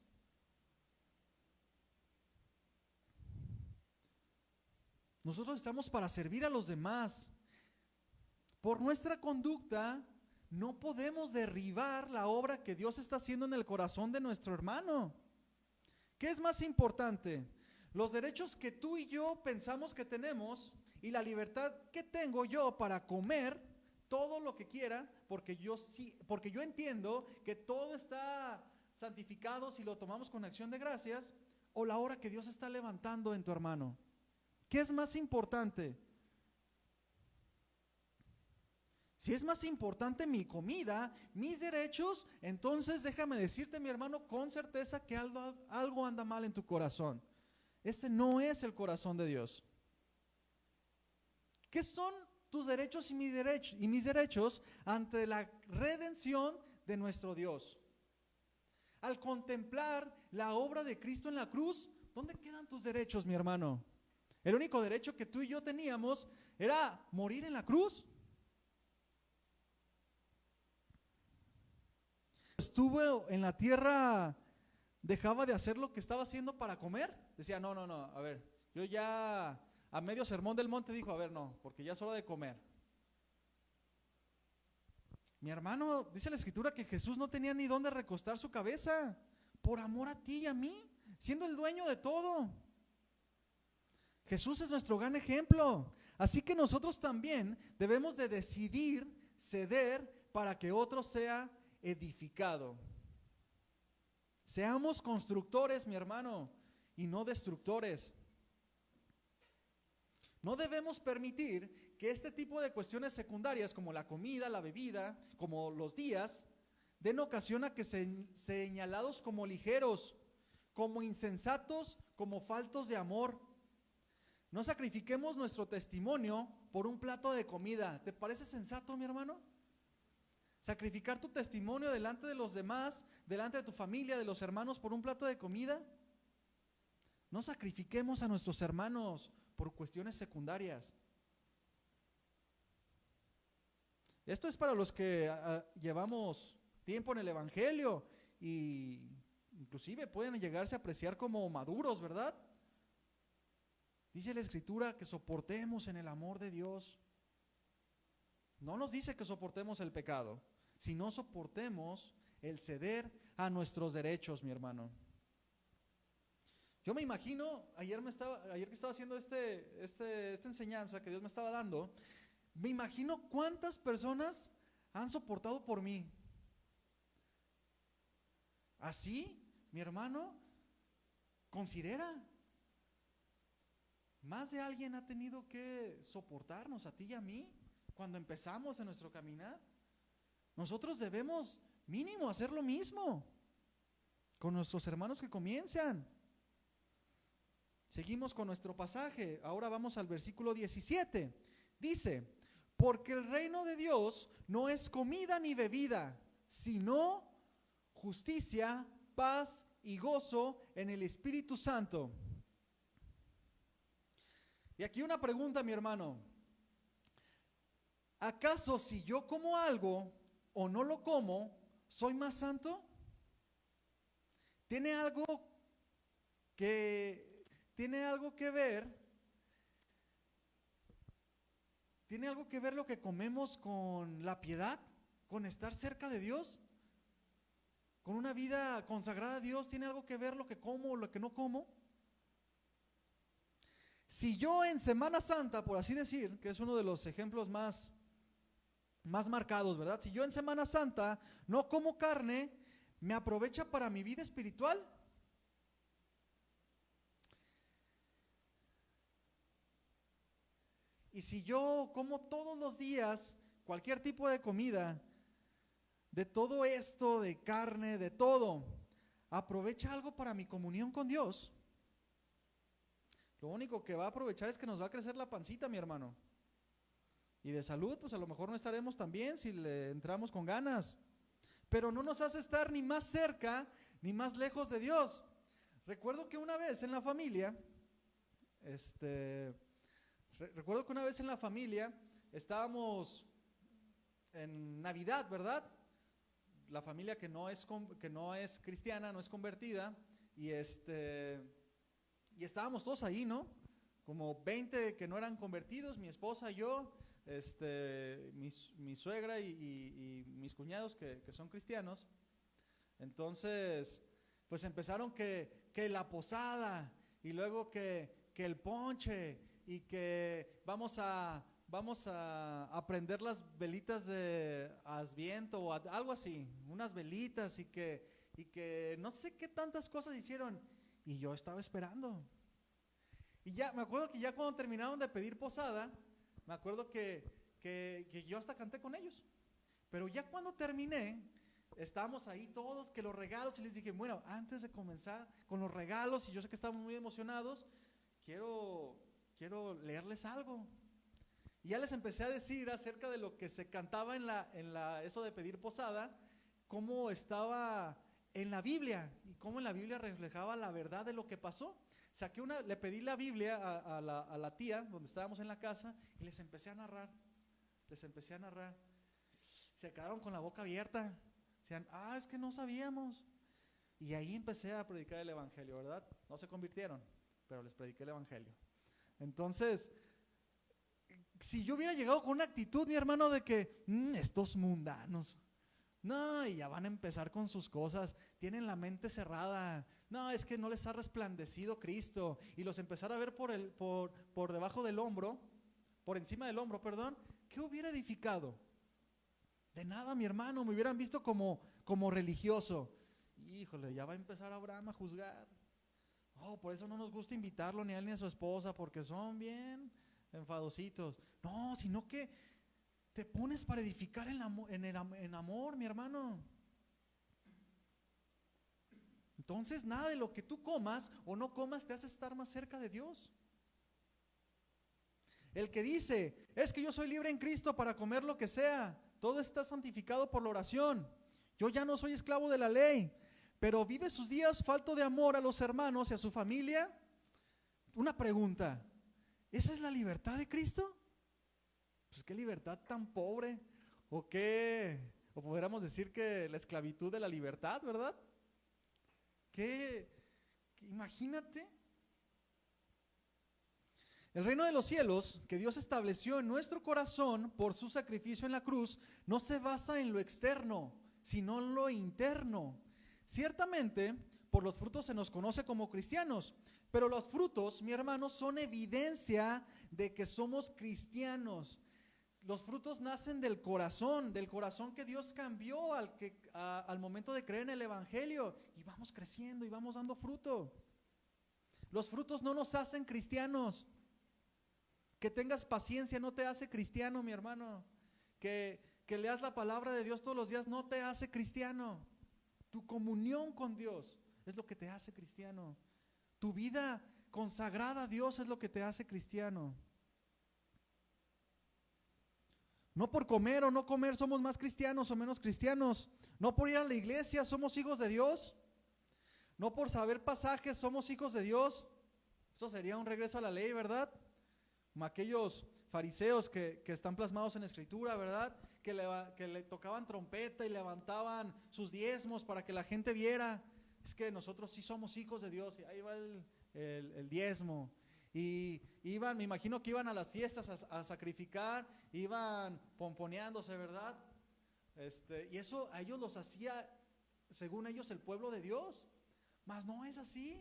Nosotros estamos para servir a los demás. Por nuestra conducta no podemos derribar la obra que Dios está haciendo en el corazón de nuestro hermano. ¿Qué es más importante? Los derechos que tú y yo pensamos que tenemos y la libertad que tengo yo para comer todo lo que quiera, porque yo entiendo que todo está santificado si lo tomamos con acción de gracias, o la obra que Dios está levantando en tu hermano. ¿Qué es más importante? Si es más importante mi comida, mis derechos, entonces déjame decirte, mi hermano, con certeza que algo anda mal en tu corazón. Este no es el corazón de Dios. ¿Qué son tus derechos y mis derechos ante la redención de nuestro Dios? Al contemplar la obra de Cristo en la cruz, ¿dónde quedan tus derechos, mi hermano? El único derecho que tú y yo teníamos era morir en la cruz. Estuvo en la tierra, dejaba de hacer lo que estaba haciendo para comer. Decía, no, a ver, yo ya a medio sermón del monte dijo, a ver, no, porque ya es hora de comer. Mi hermano, dice la Escritura que Jesús no tenía ni dónde recostar su cabeza, por amor a ti y a mí, siendo el dueño de todo. Jesús es nuestro gran ejemplo. Así que nosotros también debemos de decidir ceder para que otro sea edificado. Seamos constructores, mi hermano, y no destructores. No debemos permitir que este tipo de cuestiones secundarias como la comida, la bebida, como los días, den ocasión a que señalados como ligeros, como insensatos, como faltos de amor. No sacrifiquemos nuestro testimonio por un plato de comida. ¿Te parece sensato, mi hermano? Sacrificar tu testimonio delante de los demás, delante de tu familia, de los hermanos, por un plato de comida. No sacrifiquemos a nuestros hermanos por cuestiones secundarias. Esto es para los que llevamos tiempo en el Evangelio y inclusive pueden llegarse a apreciar como maduros, ¿verdad? Dice la Escritura que soportemos en el amor de Dios. No nos dice que soportemos el pecado, sino soportemos el ceder a nuestros derechos, mi hermano. Yo me imagino, ayer que estaba haciendo esta enseñanza que Dios me estaba dando, me imagino cuántas personas han soportado por mí. Así, mi hermano, considera. Más de alguien ha tenido que soportarnos, a ti y a mí, cuando empezamos en nuestro caminar. Nosotros debemos mínimo hacer lo mismo con nuestros hermanos que comienzan. Seguimos con nuestro pasaje. Ahora vamos al versículo 17. Dice: porque el reino de Dios no es comida ni bebida, sino justicia, paz y gozo en el Espíritu Santo. Y aquí una pregunta, mi hermano. ¿Acaso si yo como algo o no lo como, soy más santo? ¿Tiene algo que ver? ¿Tiene algo que ver lo que comemos con la piedad? ¿Con estar cerca de Dios? ¿Con una vida consagrada a Dios? ¿Tiene algo que ver lo que como o lo que no como? Si yo en Semana Santa, por así decir, que es uno de los ejemplos más marcados, ¿verdad? Si yo en Semana Santa no como carne, ¿me aprovecha para mi vida espiritual? Y si yo como todos los días cualquier tipo de comida, de todo esto, de carne, de todo, ¿aprovecha algo para mi comunión con Dios? Lo único que va a aprovechar es que nos va a crecer la pancita, mi hermano. Y de salud, pues a lo mejor no estaremos tan bien si le entramos con ganas. Pero no nos hace estar ni más cerca ni más lejos de Dios. Recuerdo que una vez en la familia, estábamos en Navidad, ¿verdad? La familia que no es cristiana, no es convertida, y estábamos todos ahí, ¿no? Como 20 que no eran convertidos, mi esposa y yo, mi suegra y mis cuñados que son cristianos. Entonces, pues empezaron que la posada, y luego que el ponche, y que vamos a prender las velitas de Adviento o algo así, unas velitas, y que no sé qué tantas cosas hicieron. Y yo estaba esperando. Y ya, me acuerdo que ya cuando terminaron de pedir posada, me acuerdo que yo hasta canté con ellos. Pero ya cuando terminé, estábamos ahí todos, que los regalos, y les dije, bueno, antes de comenzar con los regalos, y yo sé que estamos muy emocionados, quiero leerles algo. Y ya les empecé a decir acerca de lo que se cantaba en eso de pedir posada, cómo estaba en la Biblia y cómo en la Biblia reflejaba la verdad de lo que pasó. Le pedí la Biblia a la tía donde estábamos en la casa y les empecé a narrar. Se quedaron con la boca abierta. Decían, es que no sabíamos. Y ahí empecé a predicar el evangelio, ¿verdad? No se convirtieron, pero les prediqué el evangelio. Entonces, si yo hubiera llegado con una actitud, mi hermano, de que estos mundanos, no, y ya van a empezar con sus cosas, tienen la mente cerrada, no, es que no les ha resplandecido Cristo, y los empezar a ver por debajo del hombro, por encima del hombro, perdón, ¿qué hubiera edificado? De nada, mi hermano, me hubieran visto como religioso. Híjole, ya va a empezar Abraham a juzgar. Por eso no nos gusta invitarlo ni a él ni a su esposa, porque son bien enfadositos. No, sino que te pones para edificar en amor, mi hermano. Entonces, nada de lo que tú comas o no comas te hace estar más cerca de Dios. El que dice, es que yo soy libre en Cristo para comer lo que sea. Todo está santificado por la oración. Yo ya no soy esclavo de la ley, pero vive sus días falto de amor a los hermanos y a su familia. Una pregunta, ¿esa es la libertad de Cristo? Pues qué libertad tan pobre, o qué, o podríamos decir que la esclavitud de la libertad, ¿verdad? Imagínate. El reino de los cielos que Dios estableció en nuestro corazón por su sacrificio en la cruz no se basa en lo externo, sino en lo interno. Ciertamente, por los frutos se nos conoce como cristianos, pero los frutos, mi hermano, son evidencia de que somos cristianos. Los frutos nacen del corazón que Dios cambió al momento de creer en el evangelio, y vamos creciendo y vamos dando fruto. Los frutos no nos hacen cristianos. Que tengas paciencia no te hace cristiano, mi hermano. Que leas la palabra de Dios todos los días no te hace cristiano. Tu comunión con Dios es lo que te hace cristiano. Tu vida consagrada a Dios es lo que te hace cristiano. No por comer o no comer somos más cristianos o menos cristianos. No por ir a la iglesia somos hijos de Dios. No por saber pasajes somos hijos de Dios. Eso sería un regreso a la ley, ¿verdad? Como aquellos fariseos que están plasmados en la escritura, ¿verdad? Que le tocaban trompeta y levantaban sus diezmos para que la gente viera. Es que nosotros sí somos hijos de Dios. Y ahí va el diezmo. Y iban, me imagino que iban a las fiestas a sacrificar, iban pomponeándose, ¿verdad? Y eso a ellos los hacía, según ellos, el pueblo de Dios. Mas no es así.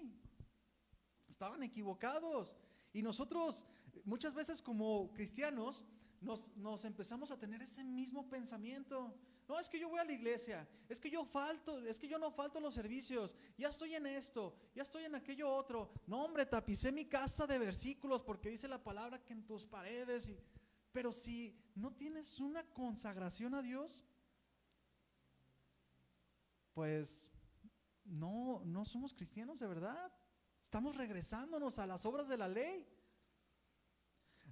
Estaban equivocados. Y nosotros muchas veces como cristianos nos empezamos a tener ese mismo pensamiento. No, es que yo voy a la iglesia, es que yo no falto a los servicios, ya estoy en esto, ya estoy en aquello otro. No, hombre, tapicé mi casa de versículos porque dice la palabra que en tus paredes. Pero si no tienes una consagración a Dios, pues no somos cristianos de verdad. Estamos regresándonos a las obras de la ley.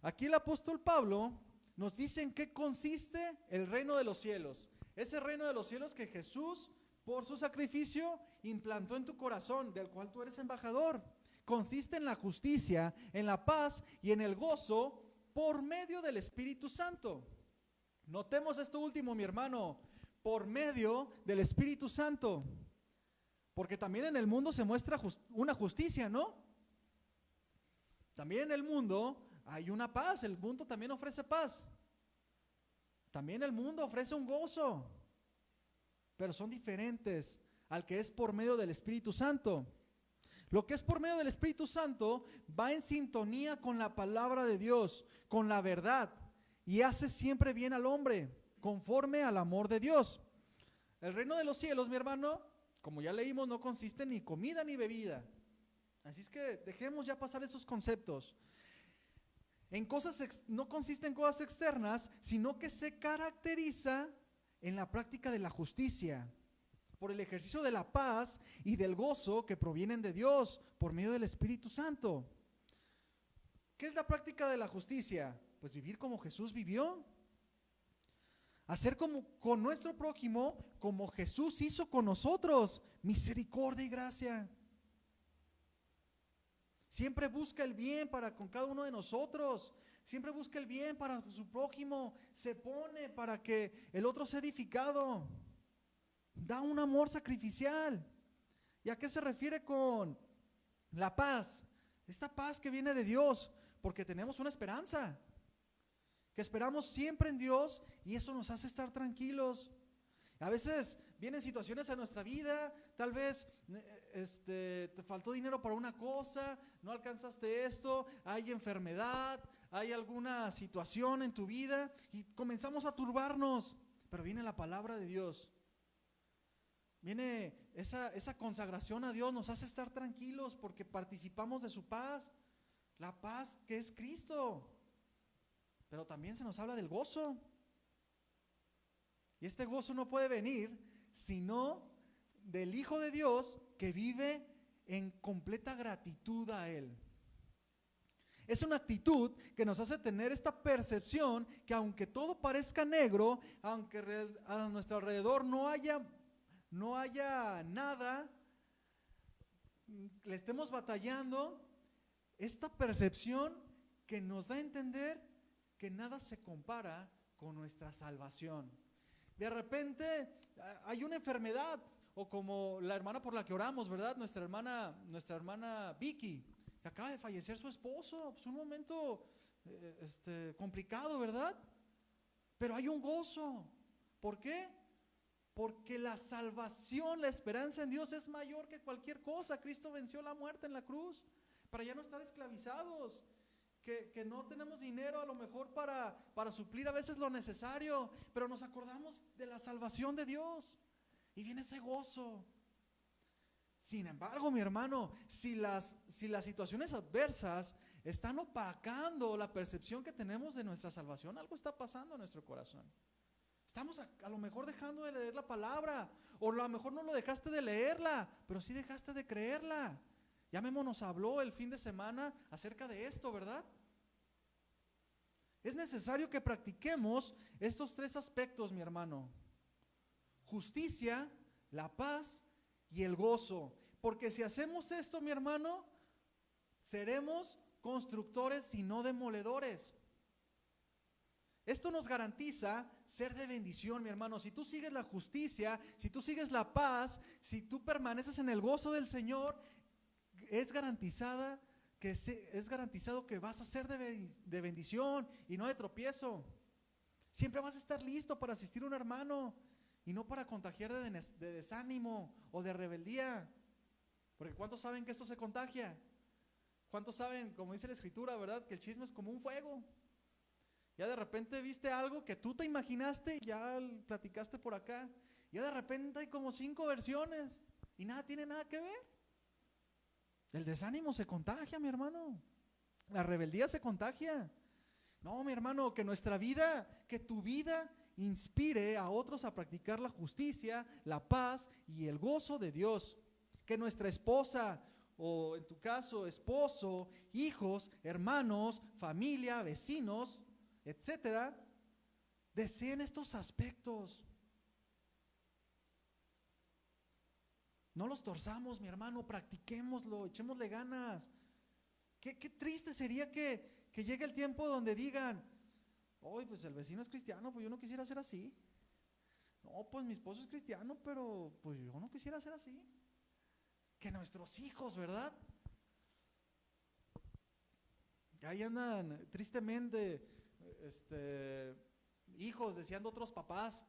Aquí el apóstol Pablo nos dice en qué consiste el reino de los cielos. Ese reino de los cielos que Jesús, por su sacrificio, implantó en tu corazón, del cual tú eres embajador. Consiste en la justicia, en la paz y en el gozo por medio del Espíritu Santo. Notemos esto último, mi hermano, por medio del Espíritu Santo. Porque también en el mundo se muestra una justicia, ¿no? También en el mundo hay una paz, el mundo también ofrece paz. También el mundo ofrece un gozo, pero son diferentes al que es por medio del Espíritu Santo. Lo que es por medio del Espíritu Santo va en sintonía con la palabra de Dios, con la verdad, y hace siempre bien al hombre, conforme al amor de Dios. El reino de los cielos, mi hermano, como ya leímos, no consiste ni comida ni bebida. Así es que dejemos ya pasar esos conceptos. No consiste en cosas externas, sino que se caracteriza en la práctica de la justicia, por el ejercicio de la paz y del gozo que provienen de Dios por medio del Espíritu Santo. ¿Qué es la práctica de la justicia? Pues vivir como Jesús vivió. Hacer con nuestro prójimo como Jesús hizo con nosotros, misericordia y gracia. Siempre busca el bien para con cada uno de nosotros. Siempre busca el bien para su prójimo. Se pone para que el otro sea edificado. Da un amor sacrificial. ¿Y a qué se refiere con la paz? Esta paz que viene de Dios, porque tenemos una esperanza. Que esperamos siempre en Dios y eso nos hace estar tranquilos. A veces vienen situaciones a nuestra vida, tal vez te faltó dinero para una cosa, no alcanzaste esto, hay enfermedad, hay alguna situación en tu vida y comenzamos a turbarnos, pero viene la palabra de Dios. Viene esa consagración a Dios, nos hace estar tranquilos porque participamos de su paz, la paz que es Cristo. Pero también se nos habla del gozo. Y este gozo no puede venir sino del Hijo de Dios que vive en completa gratitud a Él. Es una actitud que nos hace tener esta percepción que aunque todo parezca negro, aunque a nuestro alrededor no haya nada, le estemos batallando, esta percepción que nos da a entender que nada se compara con nuestra salvación. De repente hay una enfermedad, o como la hermana por la que oramos, ¿verdad? Nuestra hermana Vicky, que acaba de fallecer su esposo. Es un momento complicado, ¿verdad? Pero hay un gozo. ¿Por qué? Porque la salvación, la esperanza en Dios es mayor que cualquier cosa. Cristo venció la muerte en la cruz para ya no estar esclavizados. Que no tenemos dinero a lo mejor para suplir a veces lo necesario, pero nos acordamos de la salvación de Dios y viene ese gozo. Sin embargo, mi hermano, si las situaciones adversas están opacando la percepción que tenemos de nuestra salvación, algo está pasando en nuestro corazón. Estamos a lo mejor dejando de leer la palabra, o a lo mejor no lo dejaste de leerla, pero sí dejaste de creerla. Ya Memo nos habló el fin de semana acerca de esto, ¿verdad? Es necesario que practiquemos estos 3 aspectos, mi hermano: justicia, la paz y el gozo. Porque si hacemos esto, mi hermano, seremos constructores y no demoledores. Esto nos garantiza ser de bendición, mi hermano. Si tú sigues la justicia, si tú sigues la paz, si tú permaneces en el gozo del Señor, es garantizado que vas a ser de bendición y no de tropiezo. Siempre vas a estar listo para asistir a un hermano y no para contagiar de desánimo o de rebeldía. Porque ¿cuántos saben que esto se contagia? ¿Cuántos saben, como dice la Escritura, verdad, que el chisme es como un fuego? Ya de repente viste algo que tú te imaginaste, ya platicaste por acá, ya de repente hay como 5 versiones y nada tiene nada que ver. El desánimo se contagia, mi hermano. La rebeldía se contagia. No, mi hermano, que nuestra vida, que tu vida inspire a otros a practicar la justicia, la paz y el gozo de Dios. Que nuestra esposa, o en tu caso, esposo, hijos, hermanos, familia, vecinos, etcétera, deseen estos aspectos. No los torzamos, mi hermano, practiquémoslo, echémosle ganas. Qué triste sería que llegue el tiempo donde digan: "Oye, pues el vecino es cristiano, pues yo no quisiera ser así. No, pues mi esposo es cristiano, pero pues yo no quisiera ser así". Que nuestros hijos, ¿verdad? Ahí andan tristemente hijos deseando otros papás.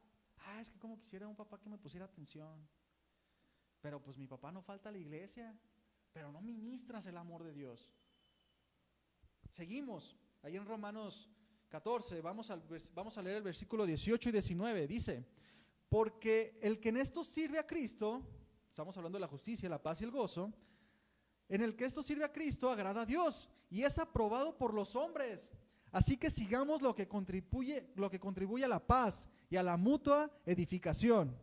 Es que como quisiera un papá que me pusiera atención. Pero pues mi papá no falta a la iglesia, pero no ministras el amor de Dios. Seguimos, ahí en Romanos 14, vamos a leer el versículo 18 y 19, dice: porque el que en esto sirve a Cristo, estamos hablando de la justicia, la paz y el gozo, en el que esto sirve a Cristo agrada a Dios y es aprobado por los hombres. Así que sigamos lo que contribuye a la paz y a la mutua edificación.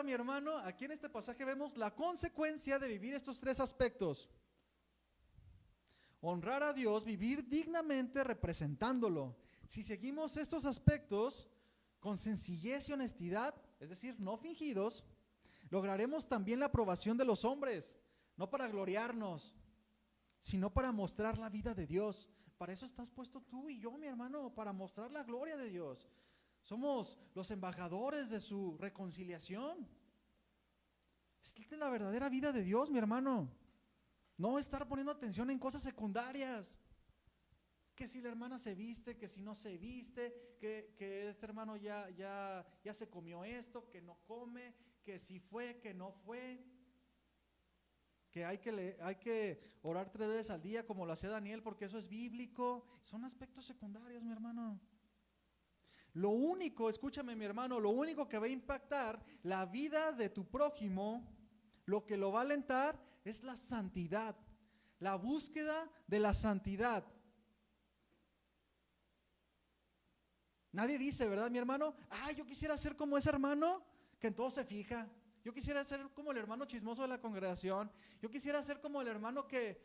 Mi hermano, aquí en este pasaje vemos la consecuencia de vivir estos 3 aspectos: honrar a Dios, vivir dignamente representándolo. Si seguimos estos aspectos con sencillez y honestidad, es decir, no fingidos, lograremos también la aprobación de los hombres, no para gloriarnos, sino para mostrar la vida de Dios. Para eso estás puesto tú y yo, mi hermano, para mostrar la gloria de Dios. Somos los embajadores de su reconciliación. Esta es la verdadera vida de Dios, mi hermano. No estar poniendo atención en cosas secundarias. Que si la hermana se viste, que si no se viste, que este hermano ya se comió esto, que no come, que si fue, que no fue. Que hay que orar 3 veces al día como lo hacía Daniel, porque eso es bíblico. Son aspectos secundarios, mi hermano. Lo único, escúchame mi hermano, lo único que va a impactar la vida de tu prójimo, lo que lo va a alentar es la santidad, la búsqueda de la santidad. Nadie dice, ¿verdad, mi hermano? Yo quisiera ser como ese hermano que en todo se fija. Yo quisiera ser como el hermano chismoso de la congregación. Yo quisiera ser como el hermano que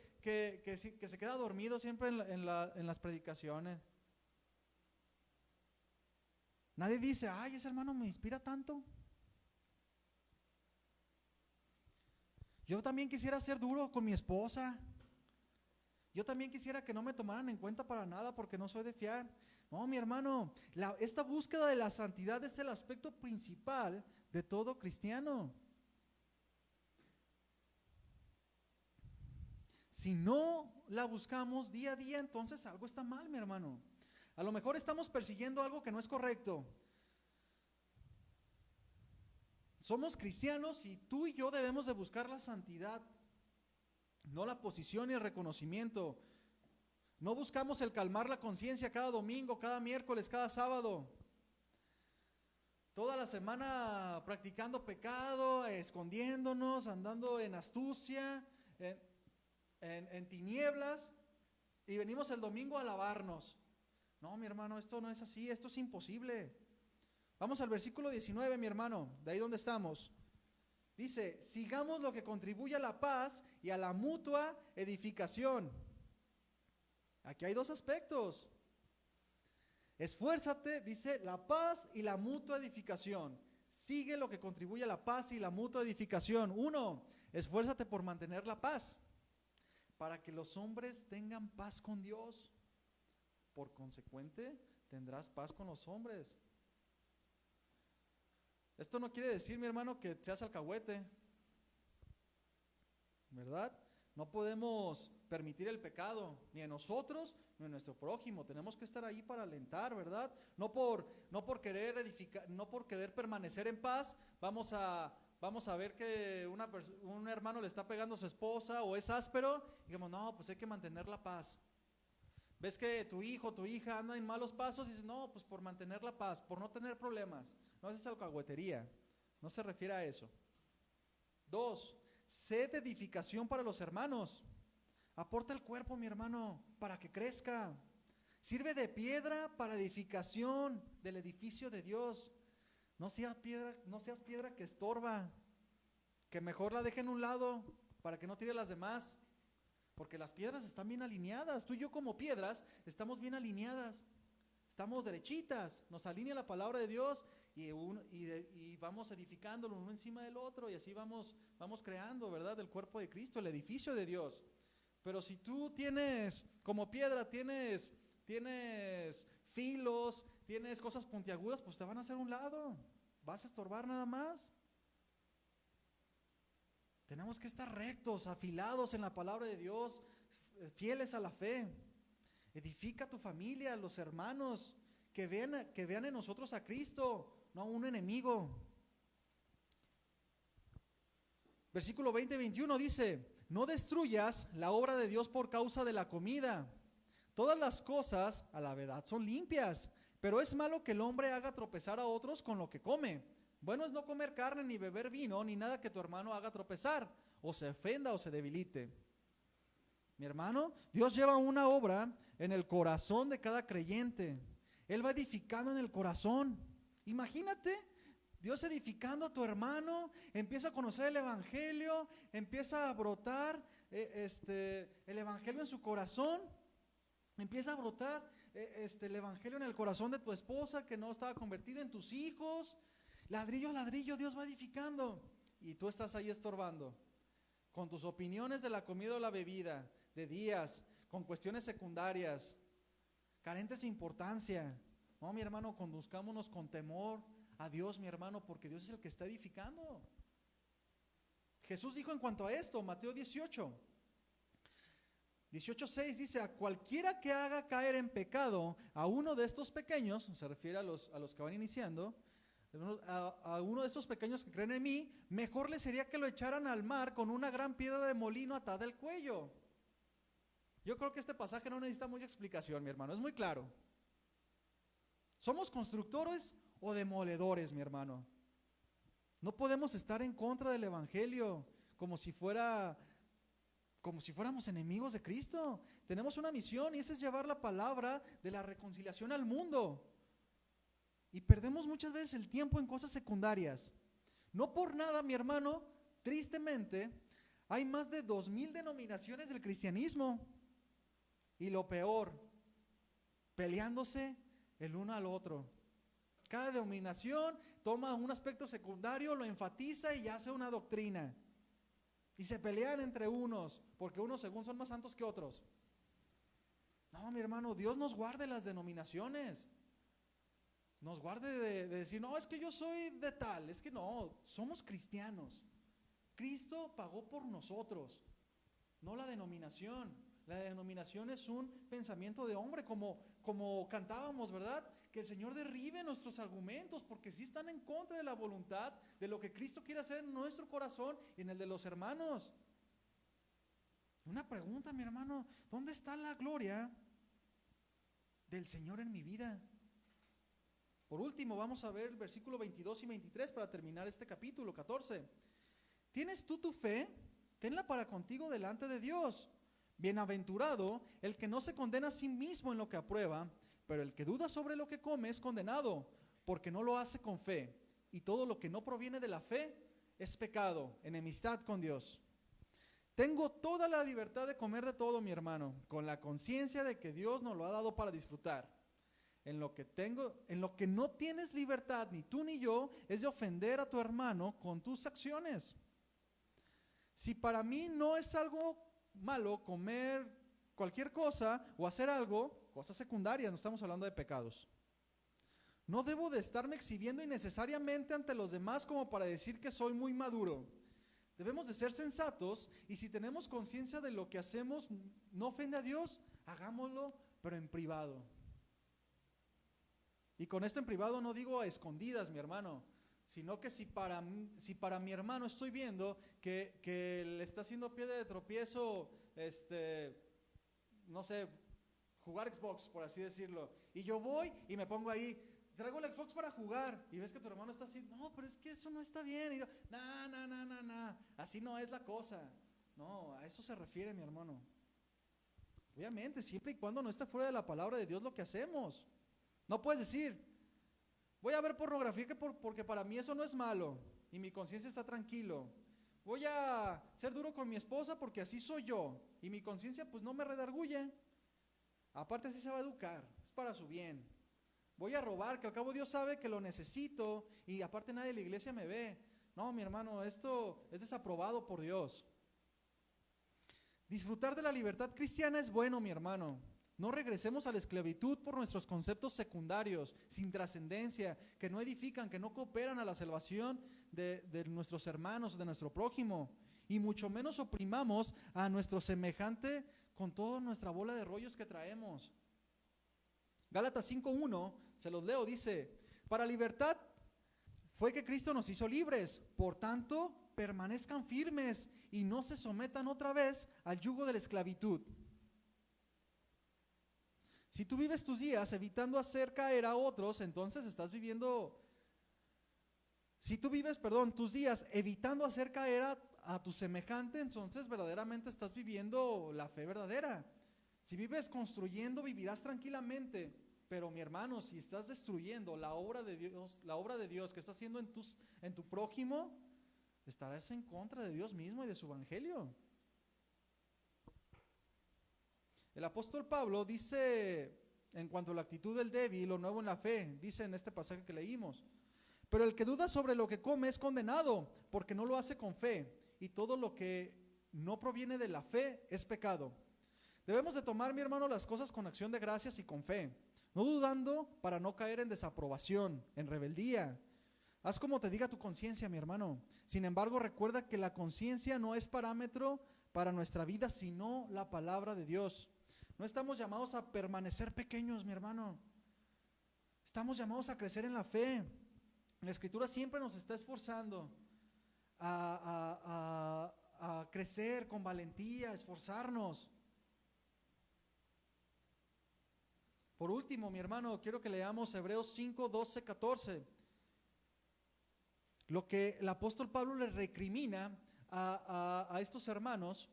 se queda dormido siempre en las predicaciones. Nadie dice, ay, ese hermano me inspira tanto. Yo también quisiera ser duro con mi esposa. Yo también quisiera que no me tomaran en cuenta para nada porque no soy de fiar. No, mi hermano, esta búsqueda de la santidad es el aspecto principal de todo cristiano. Si no la buscamos día a día, entonces algo está mal, mi hermano. A lo mejor estamos persiguiendo algo que no es correcto. Somos cristianos y tú y yo debemos de buscar la santidad, no la posición y el reconocimiento. No buscamos el calmar la conciencia cada domingo, cada miércoles, cada sábado. Toda la semana practicando pecado, escondiéndonos, andando en astucia, en tinieblas, y venimos el domingo a alabarnos. No, mi hermano, esto no es así, esto es imposible. Vamos al versículo 19, mi hermano, de ahí donde estamos. Dice, sigamos lo que contribuye a la paz y a la mutua edificación. Aquí hay dos aspectos. Esfuérzate, dice, la paz y la mutua edificación. Sigue lo que contribuye a la paz y la mutua edificación. 1, esfuérzate por mantener la paz, para que los hombres tengan paz con Dios. Por consecuente, tendrás paz con los hombres. Esto no quiere decir, mi hermano, que seas alcahuete, ¿verdad? No podemos permitir el pecado, ni en nosotros, ni en nuestro prójimo. Tenemos que estar ahí para alentar, ¿verdad? No por querer edificar, no por querer permanecer en paz, vamos a ver que un hermano le está pegando a su esposa o es áspero, y digamos, no, pues hay que mantener la paz. Ves que tu hijo, tu hija anda en malos pasos y dices, no, pues por mantener la paz, por no tener problemas. No, esa es alcahuetería, no se refiere a eso. 2, sé de edificación para los hermanos. Aporta el cuerpo, mi hermano, para que crezca. Sirve de piedra para edificación del edificio de Dios. No seas piedra que estorba, que mejor la deje en un lado para que no tire las demás. Porque las piedras están bien alineadas. Tú y yo como piedras estamos bien alineadas. Estamos derechitas. Nos alinea la palabra de Dios y vamos edificándolo uno encima del otro. Y así vamos creando, ¿verdad? El cuerpo de Cristo, el edificio de Dios. Pero si tú tienes como piedra, tienes filos, tienes cosas puntiagudas, pues te van a hacer un lado. Vas a estorbar nada más. Tenemos que estar rectos, afilados en la palabra de Dios, fieles a la fe. Edifica a tu familia, a los hermanos, que vean en nosotros a Cristo, no a un enemigo. Versículo 20-21 dice, no destruyas la obra de Dios por causa de la comida. Todas las cosas a la verdad son limpias, pero es malo que el hombre haga tropezar a otros con lo que come. Bueno es no comer carne, ni beber vino, ni nada que tu hermano haga tropezar, o se ofenda o se debilite. Mi hermano, Dios lleva una obra en el corazón de cada creyente. Él va edificando en el corazón. Imagínate, Dios edificando a tu hermano, empieza a conocer el evangelio, empieza a brotar el evangelio en su corazón, empieza a brotar el evangelio en el corazón de tu esposa que no estaba convertida, en tus hijos. Ladrillo a ladrillo Dios va edificando y tú estás ahí estorbando con tus opiniones de la comida o la bebida, de días, con cuestiones secundarias, carentes de importancia. No, mi hermano, conduzcámonos con temor a Dios, mi hermano, porque Dios es el que está edificando. Jesús dijo en cuanto a esto, Mateo 18:6 dice, a cualquiera que haga caer en pecado a uno de estos pequeños, se refiere a los que van iniciando, a uno de estos pequeños que creen en mí, mejor le sería que lo echaran al mar con una gran piedra de molino atada al cuello. Yo creo que este pasaje no necesita mucha explicación, mi hermano, es muy claro. ¿Somos constructores o demoledores, mi hermano? No podemos estar en contra del evangelio como si fuéramos enemigos de Cristo. Tenemos una misión y esa es llevar la palabra de la reconciliación al mundo. Y perdemos muchas veces el tiempo en cosas secundarias. No por nada, mi hermano, tristemente, hay más de 2000 denominaciones del cristianismo. Y lo peor, peleándose el uno al otro. Cada denominación toma un aspecto secundario, lo enfatiza y hace una doctrina. Y se pelean entre unos, porque unos según son más santos que otros. No, mi hermano, Dios nos guarde las denominaciones. Nos guarde de decir, no, es que yo soy de tal. Es que no, somos cristianos. Cristo pagó por nosotros, no la denominación. La denominación es un pensamiento de hombre, como cantábamos, ¿verdad? Que el Señor derribe nuestros argumentos, porque sí están en contra de la voluntad, de lo que Cristo quiere hacer en nuestro corazón y en el de los hermanos. Una pregunta, mi hermano, ¿dónde está la gloria del Señor en mi vida? Por último, vamos a ver el versículo 22 y 23 para terminar este capítulo 14. ¿Tienes tú tu fe? Tenla para contigo delante de Dios. Bienaventurado el que no se condena a sí mismo en lo que aprueba, pero el que duda sobre lo que come es condenado, porque no lo hace con fe. Y todo lo que no proviene de la fe es pecado, enemistad con Dios. Tengo toda la libertad de comer de todo, mi hermano, con la conciencia de que Dios nos lo ha dado para disfrutar. En lo que no tienes libertad, ni tú ni yo, es de ofender a tu hermano con tus acciones. Si para mí no es algo malo comer cualquier cosa o hacer algo, cosas secundarias, no estamos hablando de pecados, no debo de estarme exhibiendo innecesariamente ante los demás como para decir que soy muy maduro. Debemos de ser sensatos, y si tenemos conciencia de lo que hacemos no ofende a Dios, hagámoslo, pero en privado. Y con esto en privado no digo a escondidas, mi hermano, sino que si para mi hermano estoy viendo que le está haciendo piedra de tropiezo, no sé, jugar Xbox, por así decirlo, y yo voy y me pongo ahí, traigo el Xbox para jugar, y ves que tu hermano está así, no, pero es que eso no está bien, y yo, no, así no es la cosa. No, a eso se refiere, mi hermano. Obviamente, siempre y cuando no esté fuera de la palabra de Dios lo que hacemos. No puedes decir, voy a ver pornografía porque para mí eso no es malo y mi conciencia está tranquilo. Voy a ser duro con mi esposa porque así soy yo y mi conciencia pues no me redarguye. Aparte así se va a educar, es para su bien. Voy a robar, que al cabo Dios sabe que lo necesito y aparte nadie de la iglesia me ve. No, mi hermano, esto es desaprobado por Dios. Disfrutar de la libertad cristiana es bueno, mi hermano. No regresemos a la esclavitud por nuestros conceptos secundarios, sin trascendencia, que no edifican, que no cooperan a la salvación de nuestros hermanos, de nuestro prójimo. Y mucho menos oprimamos a nuestro semejante con toda nuestra bola de rollos que traemos. Gálatas 5:1, se los leo, dice, para libertad fue que Cristo nos hizo libres, por tanto, permanezcan firmes y no se sometan otra vez al yugo de la esclavitud. Si tú vives tus días evitando hacer caer a otros, entonces estás viviendo... Si tú vives, tus días evitando hacer caer a tu semejante, entonces verdaderamente estás viviendo la fe verdadera. Si vives construyendo, vivirás tranquilamente. Pero mi hermano, si estás destruyendo la obra de Dios que está haciendo en tu prójimo, estarás en contra de Dios mismo y de su evangelio. El apóstol Pablo dice, en cuanto a la actitud del débil o nuevo en la fe, dice en este pasaje que leímos, pero el que duda sobre lo que come es condenado, porque no lo hace con fe, y todo lo que no proviene de la fe es pecado. Debemos de tomar, mi hermano, las cosas con acción de gracias y con fe, no dudando para no caer en desaprobación, en rebeldía. Haz como te diga tu conciencia, mi hermano. Sin embargo, recuerda que la conciencia no es parámetro para nuestra vida, sino la palabra de Dios. No estamos llamados a permanecer pequeños, mi hermano. Estamos llamados a crecer en la fe. La Escritura siempre nos está esforzando a crecer con valentía, a esforzarnos. Por último, mi hermano, quiero que leamos Hebreos 5, 12, 14. Lo que el apóstol Pablo le recrimina a estos hermanos.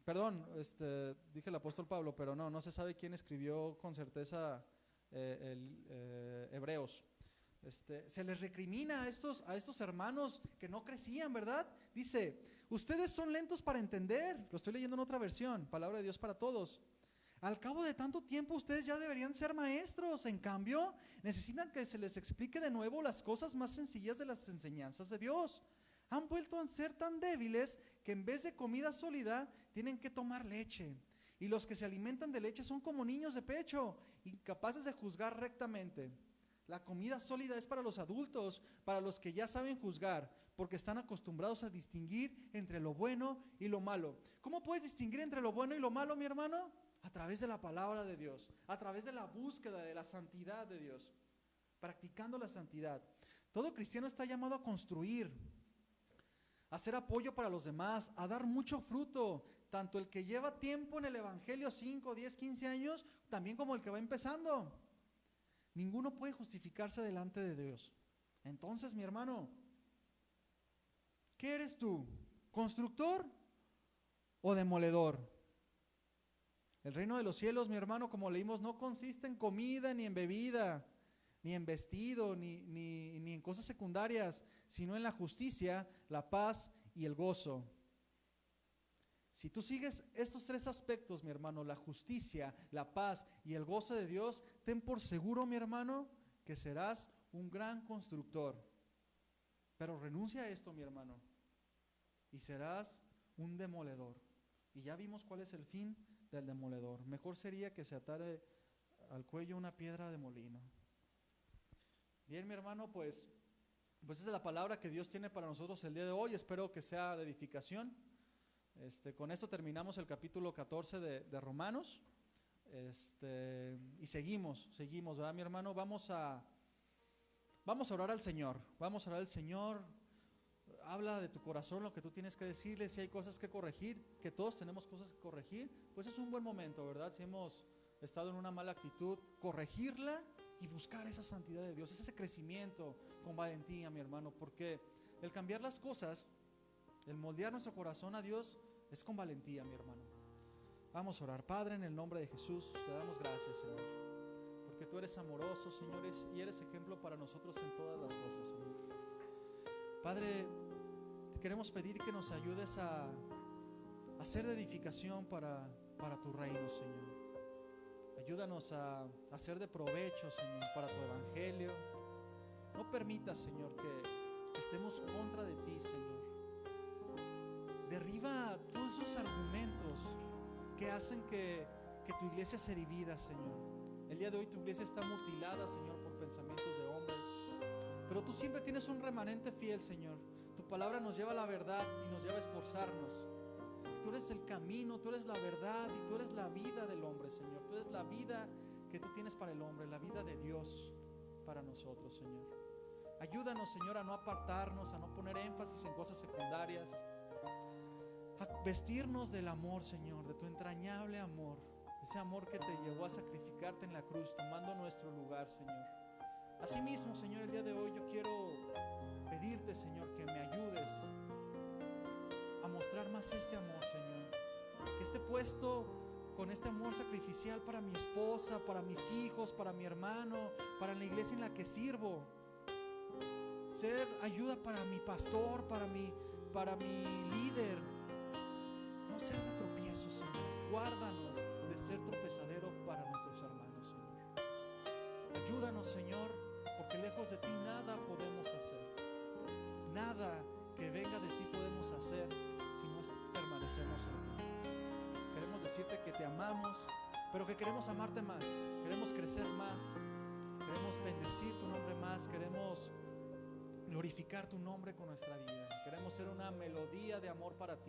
Perdón, dije el apóstol Pablo, pero no se sabe quién escribió con certeza Hebreos. Se les recrimina a estos hermanos que no crecían, ¿verdad? Dice, ustedes son lentos para entender. Lo estoy leyendo en otra versión, palabra de Dios para todos. Al cabo de tanto tiempo ustedes ya deberían ser maestros. En cambio, necesitan que se les explique de nuevo las cosas más sencillas de las enseñanzas de Dios. Han vuelto a ser tan débiles que en vez de comida sólida tienen que tomar leche. Y los que se alimentan de leche son como niños de pecho, incapaces de juzgar rectamente. La comida sólida es para los adultos, para los que ya saben juzgar, porque están acostumbrados a distinguir entre lo bueno y lo malo. ¿Cómo puedes distinguir entre lo bueno y lo malo, mi hermano? A través de la palabra de Dios, a través de la búsqueda de la santidad de Dios, practicando la santidad. Todo cristiano está llamado a construir, a ser apoyo para los demás, a dar mucho fruto, tanto el que lleva tiempo en el evangelio, 5, 10, 15 años, también como el que va empezando. Ninguno puede justificarse delante de Dios. Entonces, mi hermano, ¿qué eres tú? ¿Constructor o demoledor? El reino de los cielos, mi hermano, como leímos, no consiste en comida ni en bebida, ni en vestido, ni en cosas secundarias, sino en la justicia, la paz y el gozo. Si tú sigues estos tres aspectos, mi hermano, la justicia, la paz y el gozo de Dios, ten por seguro, mi hermano, que serás un gran constructor. Pero renuncia a esto, mi hermano, y serás un demoledor. Y ya vimos cuál es el fin del demoledor. Mejor sería que se atare al cuello una piedra de molino. Bien, mi hermano, pues esa es la palabra que Dios tiene para nosotros el día de hoy. Espero que sea de edificación. Con esto terminamos el capítulo 14 de Romanos. Y seguimos, ¿verdad, mi hermano? Vamos a orar al Señor. Vamos a orar al Señor. Habla de tu corazón lo que tú tienes que decirle. Si hay cosas que corregir, que todos tenemos cosas que corregir, pues es un buen momento, ¿verdad? Si hemos estado en una mala actitud, corregirla y buscar esa santidad de Dios, ese crecimiento con valentía, mi hermano, porque el cambiar las cosas, el moldear nuestro corazón a Dios, es con valentía, mi hermano. Vamos a orar. Padre, en el nombre de Jesús, te damos gracias, Señor, porque tú eres amoroso, señores, y eres ejemplo para nosotros en todas las cosas, Señor. Padre, te queremos pedir que nos ayudes a ser de edificación para tu reino, Señor. Ayúdanos a ser de provecho, Señor, para tu evangelio. No permitas, Señor, que estemos contra de ti, Señor. Derriba todos esos argumentos que hacen que tu iglesia se divida, Señor. El día de hoy tu iglesia está mutilada, Señor, por pensamientos de hombres. Pero tú siempre tienes un remanente fiel, Señor. Tu palabra nos lleva a la verdad y nos lleva a esforzarnos. Tú eres el camino, tú eres la verdad y tú eres la vida del hombre, Señor. Tú eres la vida que tú tienes para el hombre, la vida de Dios para nosotros, Señor. Ayúdanos, Señor, a no apartarnos, a no poner énfasis en cosas secundarias, a vestirnos del amor, Señor, de tu entrañable amor, ese amor que te llevó a sacrificarte en la cruz, tomando nuestro lugar, Señor. Asimismo, Señor, el día de hoy yo quiero pedirte, Señor, que me ayudes a mostrar más este amor, Señor, que esté puesto con este amor sacrificial para mi esposa, para mis hijos, para mi hermano, para la iglesia en la que sirvo. Ser ayuda para mi pastor, para mi líder. No ser de tropiezo, Señor. Guárdanos de ser tropezadero para nuestros hermanos, Señor. Ayúdanos, Señor, porque lejos de ti nada podemos hacer. Nada que venga de ti podemos hacer si no permanecemos en ti. Queremos decirte que te amamos, pero que queremos amarte más. Queremos crecer más. Queremos bendecir tu nombre más. Queremos glorificar tu nombre con nuestra vida. Queremos ser una melodía de amor para ti.